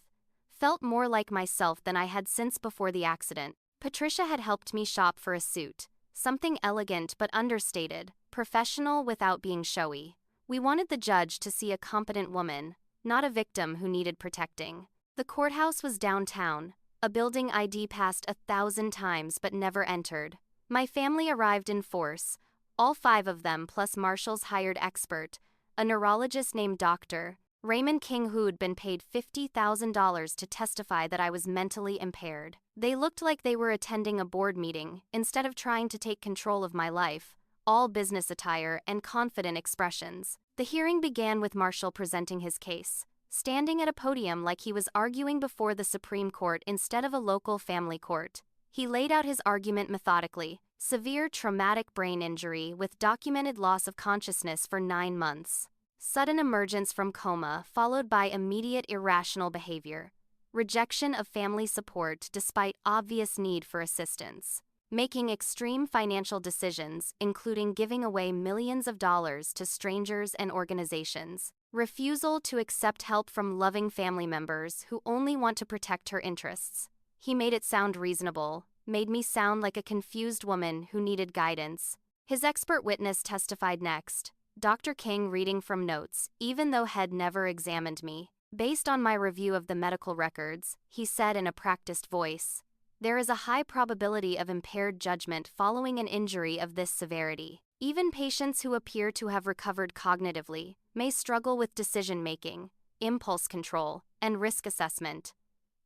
felt more like myself than I had since before the accident. Patricia had helped me shop for a suit, something elegant but understated, professional without being showy. We wanted the judge to see a competent woman, not a victim who needed protecting. The courthouse was downtown, a building I'd passed 1,000 times but never entered. My family arrived in force, all 5 of them plus Marshall's hired expert, a neurologist named Dr. Raymond King who'd been paid $50,000 to testify that I was mentally impaired. They looked like they were attending a board meeting, instead of trying to take control of my life, all business attire and confident expressions. The hearing began with Marshall presenting his case, standing at a podium like he was arguing before the Supreme Court instead of a local family court. He laid out his argument methodically: severe traumatic brain injury with documented loss of consciousness for 9 months. Sudden emergence from coma followed by immediate irrational behavior. Rejection of family support despite obvious need for assistance. Making extreme financial decisions, including giving away millions of dollars to strangers and organizations. Refusal to accept help from loving family members who only want to protect her interests. He made it sound reasonable, made me sound like a confused woman who needed guidance. His expert witness testified next, Dr. King reading from notes, even though had never examined me. Based on my review of the medical records, he said in a practiced voice, there is a high probability of impaired judgment following an injury of this severity. Even patients who appear to have recovered cognitively may struggle with decision-making, impulse control, and risk assessment.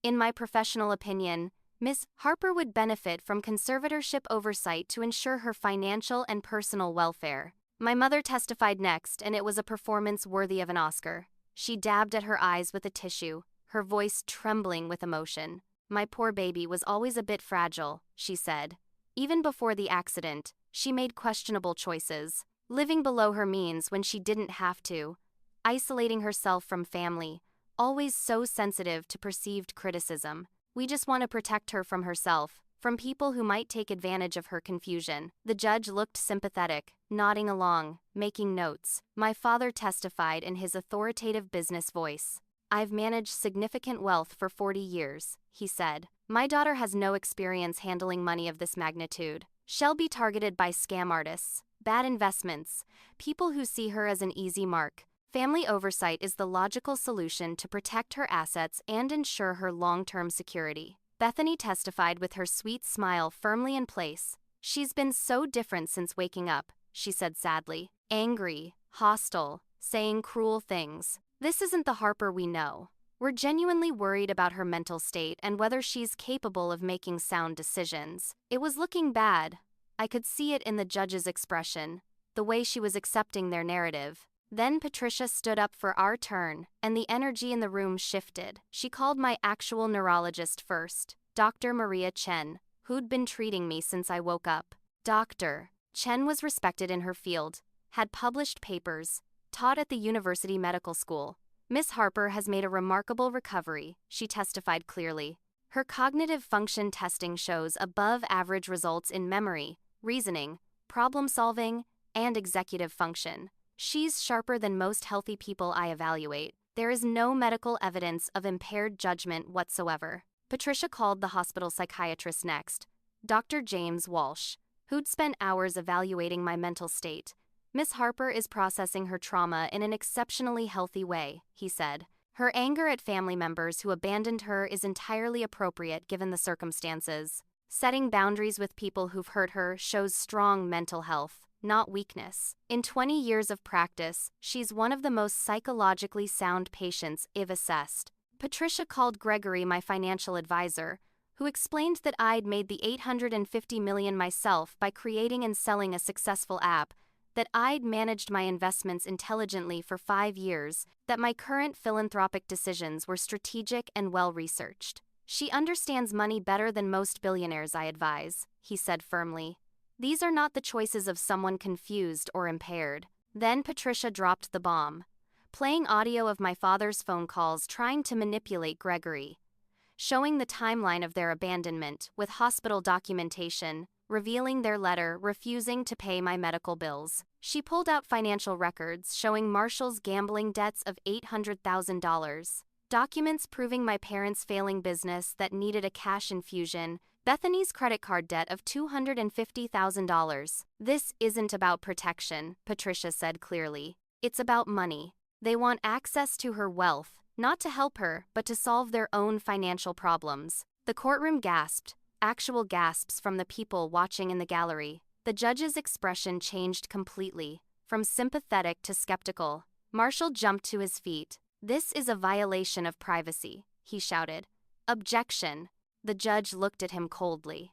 In my professional opinion, Ms. Harper would benefit from conservatorship oversight to ensure her financial and personal welfare. My mother testified next, and it was a performance worthy of an Oscar. She dabbed at her eyes with a tissue, her voice trembling with emotion. My poor baby was always a bit fragile, she said. Even before the accident, she made questionable choices, living below her means when she didn't have to, isolating herself from family, always so sensitive to perceived criticism. We just want to protect her from herself, from people who might take advantage of her confusion. The judge looked sympathetic, nodding along, making notes. My father testified in his authoritative business voice. I've managed significant wealth for 40 years, he said. My daughter has no experience handling money of this magnitude. She'll be targeted by scam artists, bad investments, people who see her as an easy mark. Family oversight is the logical solution to protect her assets and ensure her long-term security. Bethany testified with her sweet smile firmly in place. She's been so different since waking up, she said sadly. Angry, hostile, saying cruel things. This isn't the Harper we know. We're genuinely worried about her mental state and whether she's capable of making sound decisions. It was looking bad. I could see it in the judge's expression, the way she was accepting their narrative. Then Patricia stood up for our turn, and the energy in the room shifted. She called my actual neurologist first, Dr. Maria Chen, who'd been treating me since I woke up. Dr. Chen was respected in her field, had published papers, taught at the University Medical School. Miss Harper has made a remarkable recovery, she testified clearly. Her cognitive function testing shows above-average results in memory, reasoning, problem-solving, and executive function. She's sharper than most healthy people I evaluate. There is no medical evidence of impaired judgment whatsoever. Patricia called the hospital psychiatrist next, Dr. James Walsh, who'd spent hours evaluating my mental state. Miss Harper is processing her trauma in an exceptionally healthy way, he said. Her anger at family members who abandoned her is entirely appropriate given the circumstances. Setting boundaries with people who've hurt her shows strong mental health, not weakness. In 20 years of practice, she's one of the most psychologically sound patients I've assessed. Patricia called Gregory my financial advisor, who explained that I'd made the $850 million myself by creating and selling a successful app that I'd managed my investments intelligently for 5 years, that my current philanthropic decisions were strategic and well-researched. She understands money better than most billionaires, I advise, he said firmly. These are not the choices of someone confused or impaired. Then Patricia dropped the bomb, playing audio of my father's phone calls trying to manipulate Gregory, showing the timeline of their abandonment with hospital documentation, revealing their letter refusing to pay my medical bills. She pulled out financial records showing Marshall's gambling debts of $800,000, documents proving my parents' failing business that needed a cash infusion, Bethany's credit card debt of $250,000. This isn't about protection, Patricia said clearly. It's about money. They want access to her wealth, not to help her, but to solve their own financial problems. The courtroom gasped, actual gasps from the people watching in the gallery. The judge's expression changed completely, from sympathetic to skeptical. Marshall jumped to his feet. "This is a violation of privacy," he shouted. "Objection." The judge looked at him coldly.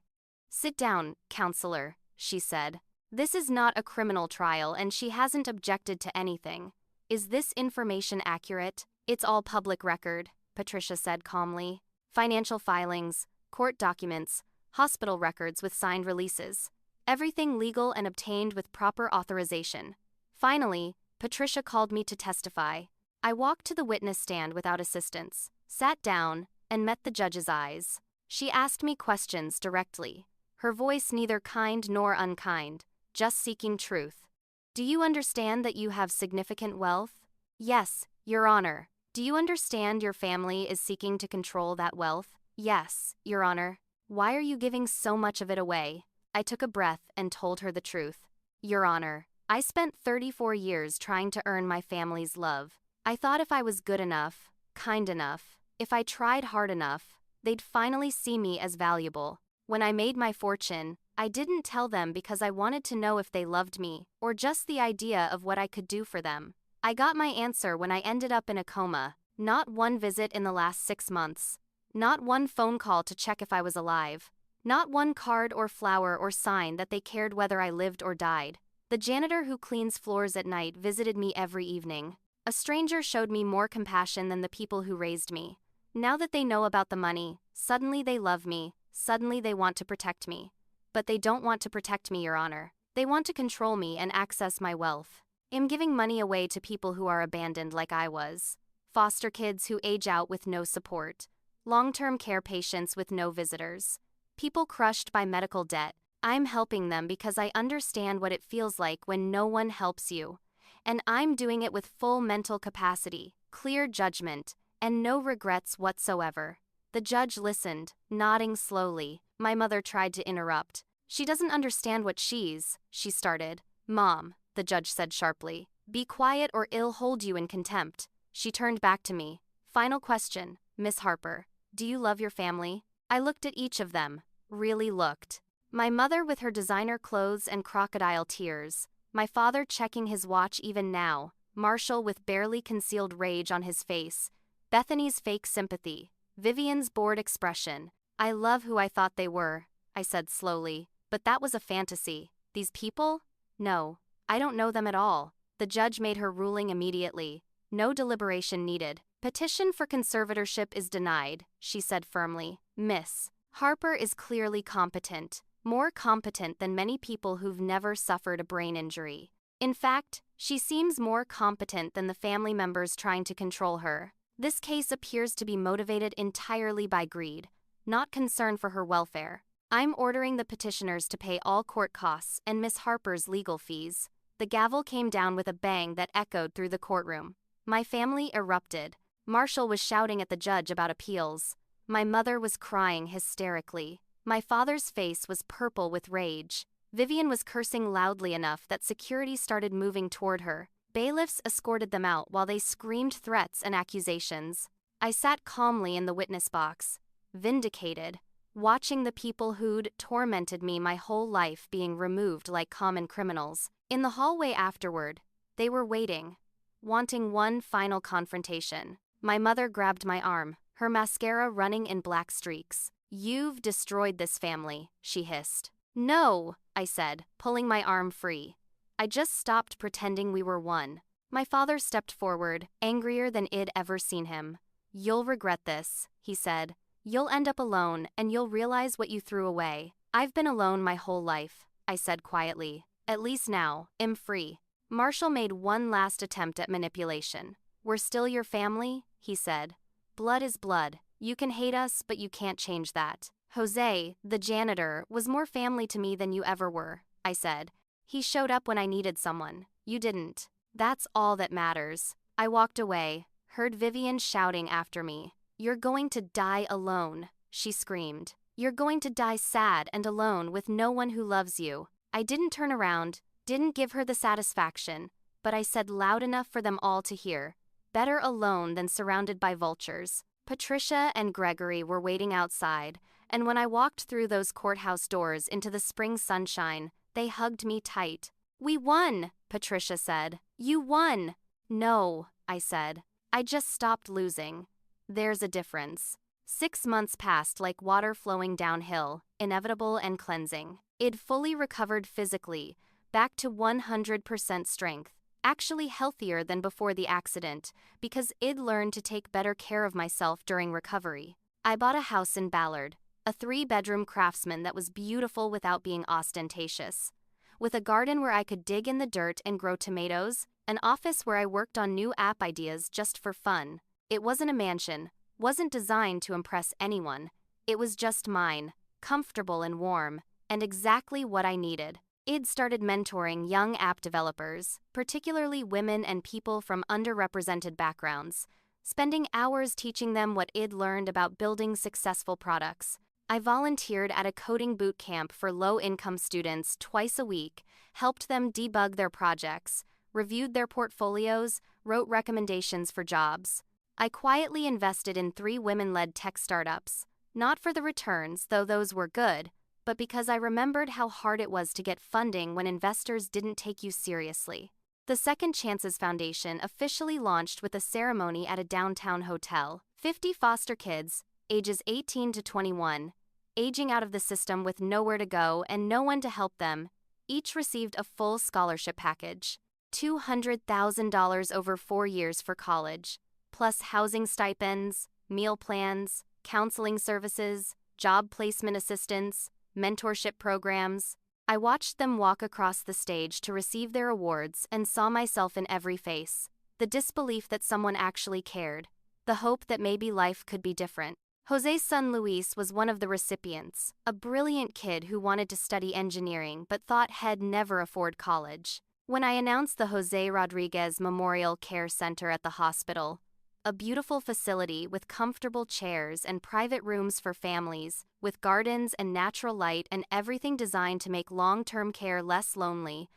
"Sit down, counselor," she said. "This is not a criminal trial and she hasn't objected to anything. Is this information accurate?" "It's all public record," Patricia said calmly. "Financial filings, court documents, hospital records with signed releases. Everything legal and obtained with proper authorization." Finally, Patricia called me to testify. I walked to the witness stand without assistance, sat down, and met the judge's eyes. She asked me questions directly, her voice neither kind nor unkind, just seeking truth. "Do you understand that you have significant wealth?" "Yes, Your Honor." "Do you understand your family is seeking to control that wealth?" "Yes, Your Honor." "Why are you giving so much of it away?" I took a breath and told her the truth. "Your Honor, I spent 34 years trying to earn my family's love. I thought if I was good enough, kind enough, if I tried hard enough, they'd finally see me as valuable. When I made my fortune, I didn't tell them because I wanted to know if they loved me, or just the idea of what I could do for them. I got my answer when I ended up in a coma. Not one visit in the last 6 months. Not one phone call to check if I was alive. Not one card or flower or sign that they cared whether I lived or died. The janitor who cleans floors at night visited me every evening. A stranger showed me more compassion than the people who raised me. Now that they know about the money, suddenly they love me, suddenly they want to protect me. But they don't want to protect me, Your Honor. They want to control me and access my wealth. I'm giving money away to people who are abandoned like I was. Foster kids who age out with no support. Long-term care patients with no visitors. People crushed by medical debt. I'm helping them because I understand what it feels like when no one helps you. And I'm doing it with full mental capacity, clear judgment, and no regrets whatsoever. The judge listened, nodding slowly. My mother tried to interrupt. "She doesn't understand what she started. "Mom," the judge said sharply, "be quiet or I'll hold you in contempt." She turned back to me. "Final question, Miss Harper. Do you love your family?" I looked at each of them, really looked. My mother with her designer clothes and crocodile tears. My father checking his watch even now. Marshall with barely concealed rage on his face. Bethany's fake sympathy. Vivian's bored expression. "I love who I thought they were," I said slowly, "but that was a fantasy. These people? No, I don't know them at all." The judge made her ruling immediately. No deliberation needed. "Petition for conservatorship is denied," she said firmly. "Miss Harper is clearly competent, more competent than many people who've never suffered a brain injury. In fact, she seems more competent than the family members trying to control her. This case appears to be motivated entirely by greed, not concern for her welfare. I'm ordering the petitioners to pay all court costs and Miss Harper's legal fees." The gavel came down with a bang that echoed through the courtroom. My family erupted. Marshall was shouting at the judge about appeals. My mother was crying hysterically. My father's face was purple with rage. Vivian was cursing loudly enough that security started moving toward her. Bailiffs escorted them out while they screamed threats and accusations. I sat calmly in the witness box, vindicated, watching the people who'd tormented me my whole life being removed like common criminals. In the hallway afterward, they were waiting, wanting one final confrontation. My mother grabbed my arm, her mascara running in black streaks. "You've destroyed this family," she hissed. "No," I said, pulling my arm free. I just stopped pretending we were one. My father stepped forward, angrier than I'd ever seen him. "You'll regret this," he said. "You'll end up alone, and you'll realize what you threw away." "I've been alone my whole life," I said quietly. "At least now, I'm free." Marshall made one last attempt at manipulation. "We're still your family," he said. "Blood is blood. You can hate us, but you can't change that." "Jose, the janitor, was more family to me than you ever were," I said. "He showed up when I needed someone. You didn't. That's all that matters." I walked away, heard Vivian shouting after me. "You're going to die alone," she screamed. "You're going to die sad and alone with no one who loves you." I didn't turn around, didn't give her the satisfaction, but I said loud enough for them all to hear, "Better alone than surrounded by vultures." Patricia and Gregory were waiting outside, and when I walked through those courthouse doors into the spring sunshine, they hugged me tight. "We won," Patricia said. "You won." "No," I said. "I just stopped losing." There's a difference. 6 months passed like water flowing downhill, inevitable and cleansing. I'd fully recovered physically, back to 100% strength, actually healthier than before the accident, because I'd learned to take better care of myself during recovery. I bought a house in Ballard, a 3-bedroom craftsman that was beautiful without being ostentatious. With a garden where I could dig in the dirt and grow tomatoes, an office where I worked on new app ideas just for fun. It wasn't a mansion, wasn't designed to impress anyone. It was just mine, comfortable and warm, and exactly what I needed. I'd started mentoring young app developers, particularly women and people from underrepresented backgrounds, spending hours teaching them what I'd learned about building successful products. I volunteered at a coding boot camp for low-income students twice a week, helped them debug their projects, reviewed their portfolios, wrote recommendations for jobs. I quietly invested in 3 women-led tech startups, not for the returns, though those were good, but because I remembered how hard it was to get funding when investors didn't take you seriously. The Second Chances Foundation officially launched with a ceremony at a downtown hotel. 50 foster kids, ages 18 to 21, aging out of the system with nowhere to go and no one to help them, each received a full scholarship package. $200,000 over 4 years for college, plus housing stipends, meal plans, counseling services, job placement assistance, mentorship programs. I watched them walk across the stage to receive their awards and saw myself in every face. The disbelief that someone actually cared. The hope that maybe life could be different. Jose's son Luis was one of the recipients, a brilliant kid who wanted to study engineering but thought he'd never afford college. When I announced the Jose Rodriguez Memorial Care Center at the hospital, a beautiful facility with comfortable chairs and private rooms for families, with gardens and natural light and everything designed to make long-term care less lonely,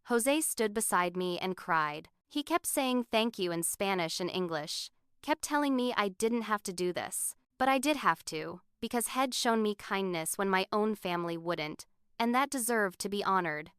Jose stood beside me and cried. He kept saying thank you in Spanish and English, kept telling me I didn't have to do this, but I did have to, because he'd shown me kindness when my own family wouldn't, and that deserved to be honored.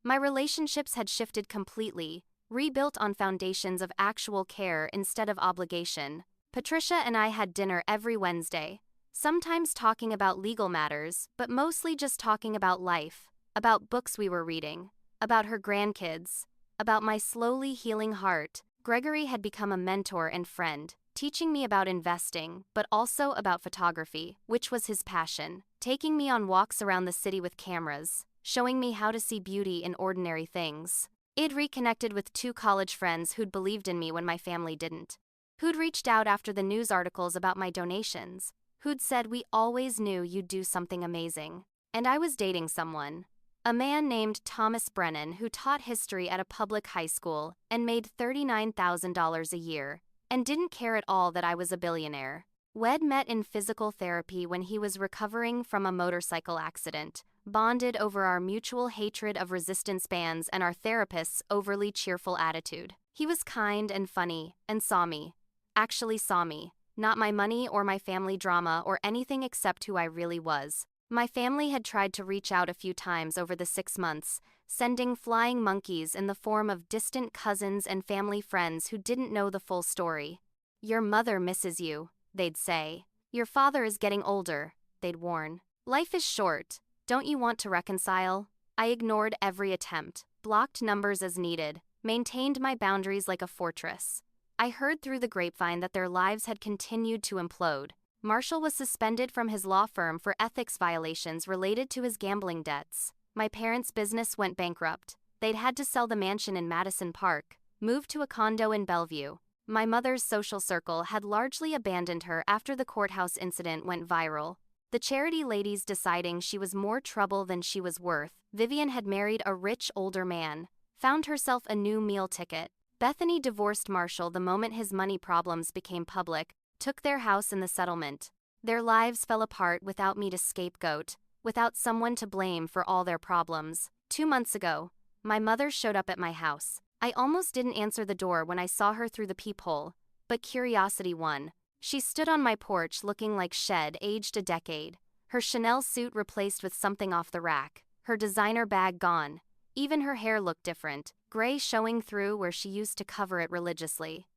My relationships had shifted completely, rebuilt on foundations of actual care instead of obligation. Patricia and I had dinner every Wednesday, sometimes talking about legal matters, but mostly just talking about life, about books we were reading, about her grandkids, about my slowly healing heart. Gregory had become a mentor and friend, teaching me about investing, but also about photography, which was his passion, taking me on walks around the city with cameras, showing me how to see beauty in ordinary things. I'd reconnected with 2 college friends who'd believed in me when my family didn't, who'd reached out after the news articles about my donations, who'd said we always knew you'd do something amazing. And I was dating someone, a man named Thomas Brennan who taught history at a public high school and made $39,000 a year, and didn't care at all that I was a billionaire. We'd met in physical therapy when he was recovering from a motorcycle accident, bonded over our mutual hatred of resistance bands and our therapist's overly cheerful attitude. He was kind and funny, and saw me. Actually saw me, not my money or my family drama or anything except who I really was. My family had tried to reach out a few times over the 6 months, sending flying monkeys in the form of distant cousins and family friends who didn't know the full story. "Your mother misses you," they'd say. "Your father is getting older," they'd warn. "Life is short. Don't you want to reconcile?" I ignored every attempt. blocked numbers as needed, maintained my boundaries like a fortress. I heard through the grapevine that their lives had continued to implode. Marshall was suspended from his law firm for ethics violations related to his gambling debts. My parents' business went bankrupt. They'd had to sell the mansion in Madison Park, move to a condo in Bellevue. My mother's social circle had largely abandoned her after the courthouse incident went viral. The charity ladies deciding she was more trouble than she was worth. Vivian had married a rich older man, found herself a new meal ticket. Bethany divorced Marshall the moment his money problems became public, took their house in the settlement. Their lives fell apart without me to scapegoat, without someone to blame for all their problems. 2 months ago, my mother showed up at my house. I almost didn't answer the door when I saw her through the peephole, but curiosity won. She stood on my porch looking like shed aged a decade, her Chanel suit replaced with something off the rack, her designer bag gone. Even her hair looked different, gray showing through where she used to cover it religiously.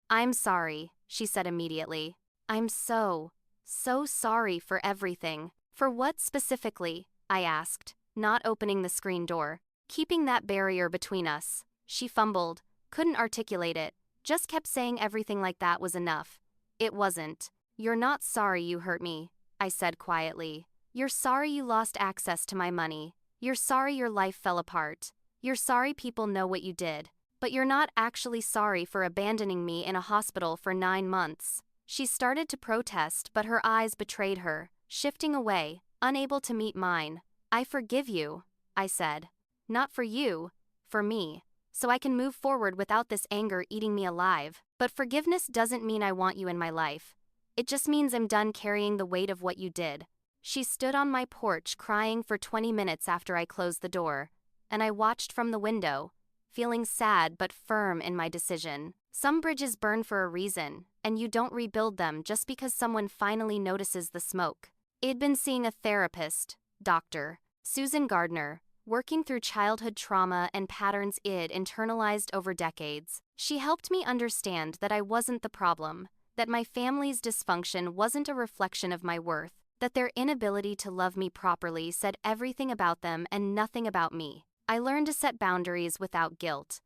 "I'm sorry," she said immediately. "I'm so sorry for everything." "For what specifically?" I asked, not opening the screen door, keeping that barrier between us. She fumbled, couldn't articulate it, just kept saying everything like that was enough. It wasn't. "You're not sorry you hurt me," I said quietly. "You're sorry you lost access to my money. You're sorry your life fell apart. You're sorry people know what you did. But you're not actually sorry for abandoning me in a hospital for 9 months." She started to protest, but her eyes betrayed her, shifting away, unable to meet mine. "I forgive you," I said. "Not for you, for me. So I can move forward without this anger eating me alive. But forgiveness doesn't mean I want you in my life. It just means I'm done carrying the weight of what you did." She stood on my porch crying for 20 minutes after I closed the door, and I watched from the window, feeling sad but firm in my decision. Some bridges burn for a reason, and you don't rebuild them just because someone finally notices the smoke. I'd been seeing a therapist, Dr. Susan Gardner, working through childhood trauma and patterns I'd internalized over decades. She helped me understand that I wasn't the problem, that my family's dysfunction wasn't a reflection of my worth, that their inability to love me properly said everything about them and nothing about me. I learned to set boundaries without guilt,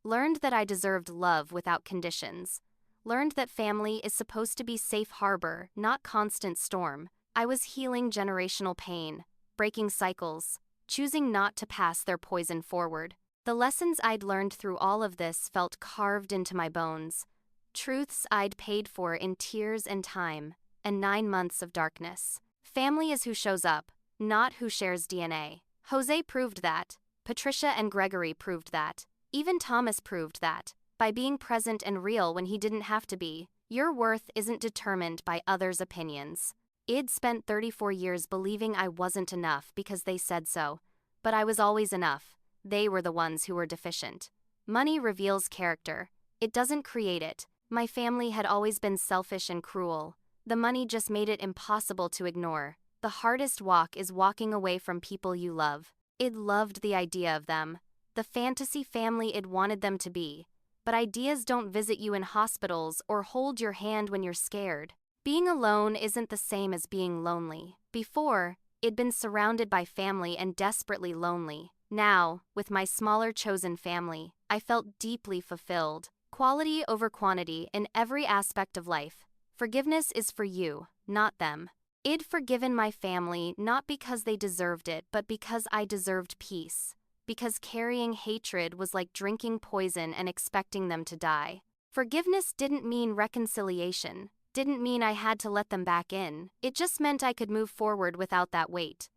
learned that I deserved love without conditions, learned that family is supposed to be safe harbor, not constant storm. I was healing generational pain, breaking cycles, choosing not to pass their poison forward. The lessons I'd learned through all of this felt carved into my bones, truths I'd paid for in tears and time, and 9 months of darkness. Family is who shows up, not who shares DNA. Jose proved that. Patricia and Gregory proved that. Even Thomas proved that. By being present and real when he didn't have to be. Your worth isn't determined by others' opinions. I'd spent 34 years believing I wasn't enough because they said so. But I was always enough. They were the ones who were deficient. Money reveals character. It doesn't create it. My family had always been selfish and cruel. The money just made it impossible to ignore. The hardest walk is walking away from people you love. I'd loved the idea of them, the fantasy family I'd wanted them to be. But ideas don't visit you in hospitals or hold your hand when you're scared. Being alone isn't the same as being lonely. Before, I'd been surrounded by family and desperately lonely. Now, with my smaller chosen family, I felt deeply fulfilled. Quality over quantity in every aspect of life. Forgiveness is for you, not them. I'd forgiven my family not because they deserved it, but because I deserved peace. Because carrying hatred was like drinking poison and expecting them to die. Forgiveness didn't mean reconciliation, didn't mean I had to let them back in. It just meant I could move forward without that weight.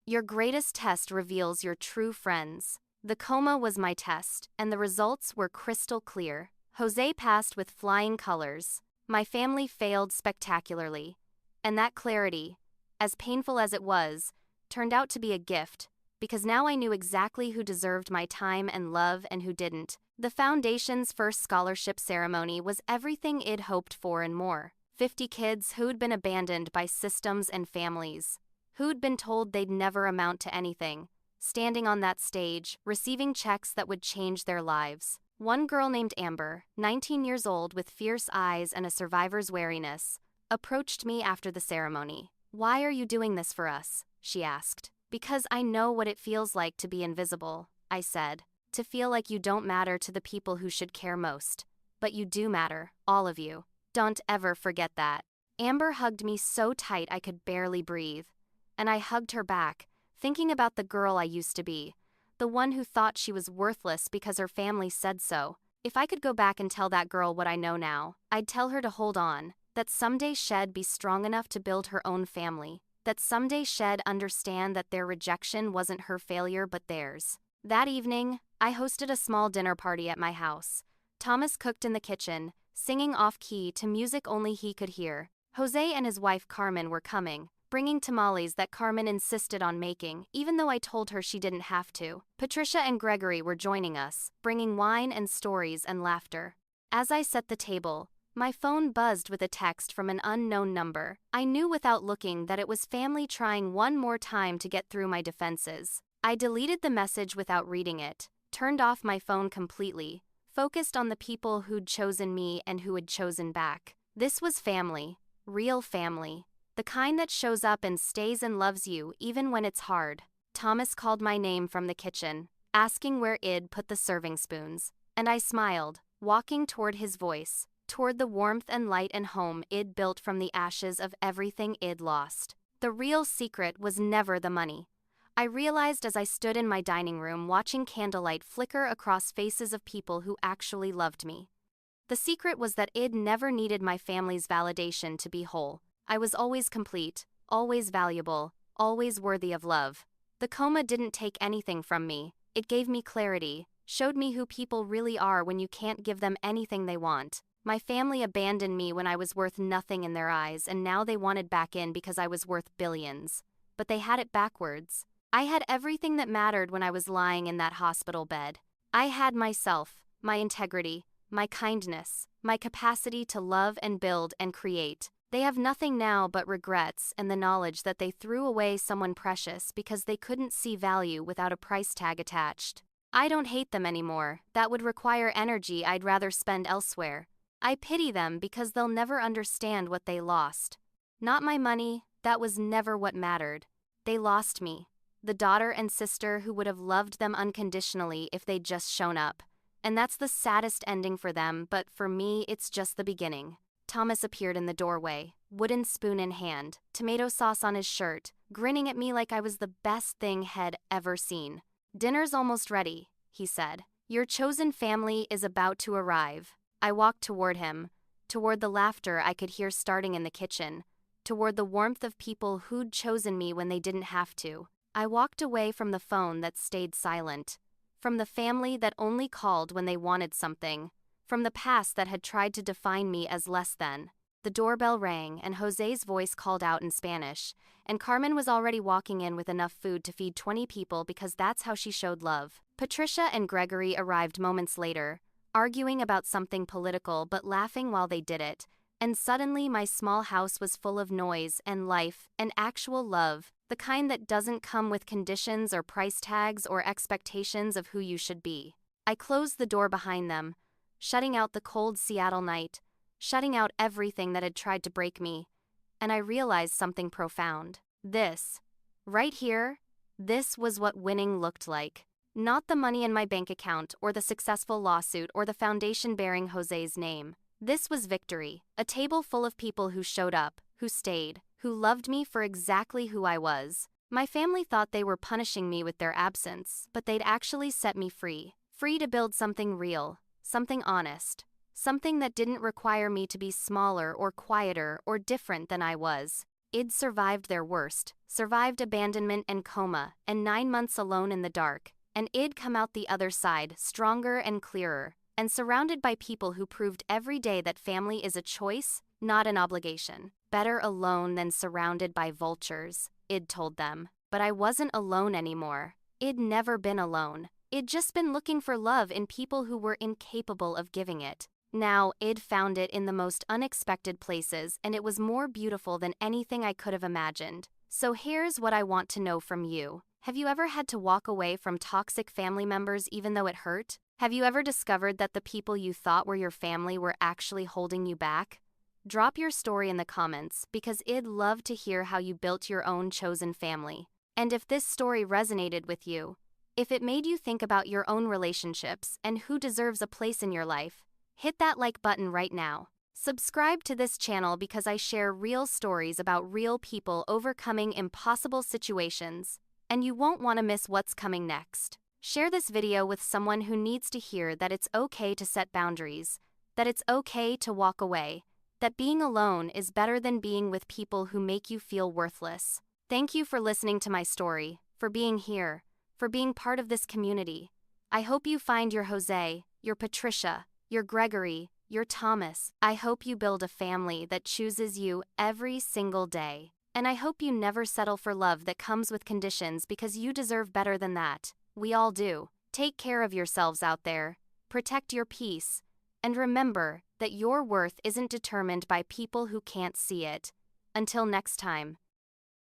Your greatest test reveals your true friends. The Coma was my test, and the results were crystal clear. Jose passed with flying colors. My family failed spectacularly. And that clarity, as painful as it was, turned out to be a gift, because now I knew exactly who deserved my time and love and who didn't. The Foundation's first scholarship ceremony was everything I'd hoped for and more. 50 kids who'd been abandoned by systems and families, who'd been told they'd never amount to anything, standing on that stage, receiving checks that would change their lives. One girl named Amber, 19 years old with fierce eyes and a survivor's wariness, approached me after the ceremony. "Why are you doing this for us?" she asked. "Because I know what it feels like to be invisible," I said. to feel like you don't matter to the people who should care most. But you do matter, all of you. Don't ever forget that. Amber hugged me so tight I could barely breathe. And I hugged her back, thinking about the girl I used to be, the one who thought she was worthless because her family said so. If I could go back and tell that girl what I know now, I'd tell her to hold on, that someday she'd be strong enough to build her own family, that someday she'd understand that their rejection wasn't her failure but theirs. That evening, I hosted a small dinner party at my house. Thomas cooked in the kitchen, singing off-key to music only he could hear. Jose and his wife Carmen were coming, bringing tamales that Carmen insisted on making, even though I told her she didn't have to. Patricia and Gregory were joining us, bringing wine and stories and laughter. As I set the table, my phone buzzed with a text from an unknown number. I knew without looking that it was family trying one more time to get through my defenses. I deleted the message without reading it, turned off my phone completely, focused on the people who'd chosen me and who had chosen back. This was family, real family, the kind that shows up and stays and loves you even when it's hard. Thomas called my name from the kitchen, asking where I'd put the serving spoons, and I smiled, walking toward his voice, toward the warmth and light and home I'd built from the ashes of everything I'd lost. The real secret was never the money. I realized as I stood in my dining room watching candlelight flicker across faces of people who actually loved me. The secret was that I'd never needed my family's validation to be whole. I was always complete, always valuable, always worthy of love. The coma didn't take anything from me. It gave me clarity, showed me who people really are when you can't give them anything they want. My family abandoned me when I was worth nothing in their eyes, and now they wanted back in because I was worth billions. But they had it backwards. I had everything that mattered when I was lying in that hospital bed. I had myself, my integrity, my kindness, my capacity to love and build and create. They have nothing now but regrets and the knowledge that they threw away someone precious because they couldn't see value without a price tag attached. I don't hate them anymore. That would require energy I'd rather spend elsewhere. I pity them because they'll never understand what they lost. Not my money, that was never what mattered. They lost me, the daughter and sister who would have loved them unconditionally if they'd just shown up. And that's the saddest ending for them, but for me, it's just the beginning. Thomas appeared in the doorway, wooden spoon in hand, tomato sauce on his shirt, grinning at me like I was the best thing he'd ever seen. "Dinner's almost ready," he said. "Your chosen family is about to arrive." I walked toward him, toward the laughter I could hear starting in the kitchen, toward the warmth of people who'd chosen me when they didn't have to. I walked away from the phone that stayed silent, from the family that only called when they wanted something, from the past that had tried to define me as less than. The doorbell rang and Jose's voice called out in Spanish, and Carmen was already walking in with enough food to feed 20 people because that's how she showed love. Patricia and Gregory arrived moments later, arguing about something political but laughing while they did it, and suddenly my small house was full of noise and life and actual love, the kind that doesn't come with conditions or price tags or expectations of who you should be. I closed the door behind them, shutting out the cold Seattle night, shutting out everything that had tried to break me, and I realized something profound. This, right here, this was what winning looked like. Not the money in my bank account or the successful lawsuit or the foundation bearing Jose's name. This was victory, a table full of people who showed up, who stayed, who loved me for exactly who I was. My family thought they were punishing me with their absence, but they'd actually set me free. Free to build something real, something honest, something that didn't require me to be smaller or quieter or different than I was. I'd survived their worst, survived abandonment and coma, and 9 months alone in the dark, and I'd come out the other side, stronger and clearer, and surrounded by people who proved every day that family is a choice, not an obligation. Better alone than surrounded by vultures, I'd told them. But I wasn't alone anymore. I'd never been alone. I'd just been looking for love in people who were incapable of giving it. Now, I'd found it in the most unexpected places, and it was more beautiful than anything I could have imagined. So here's what I want to know from you. Have you ever had to walk away from toxic family members even though it hurt? Have you ever discovered that the people you thought were your family were actually holding you back? Drop your story in the comments because I'd love to hear how you built your own chosen family. And if this story resonated with you, If it made you think about your own relationships and who deserves a place in your life, hit that like button right now. Subscribe to this channel because I share real stories about real people overcoming impossible situations, and you won't want to miss what's coming next. Share this video with someone who needs to hear that it's okay to set boundaries, that it's okay to walk away, that being alone is better than being with people who make you feel worthless. Thank you for listening to my story, for being here, for being part of this community. I hope you find your Jose, your Patricia, your Gregory, your Thomas. I hope you build a family that chooses you every single day. And I hope you never settle for love that comes with conditions, because you deserve better than that. We all do. Take care of yourselves out there. Protect your peace. And remember that your worth isn't determined by people who can't see it. Until next time.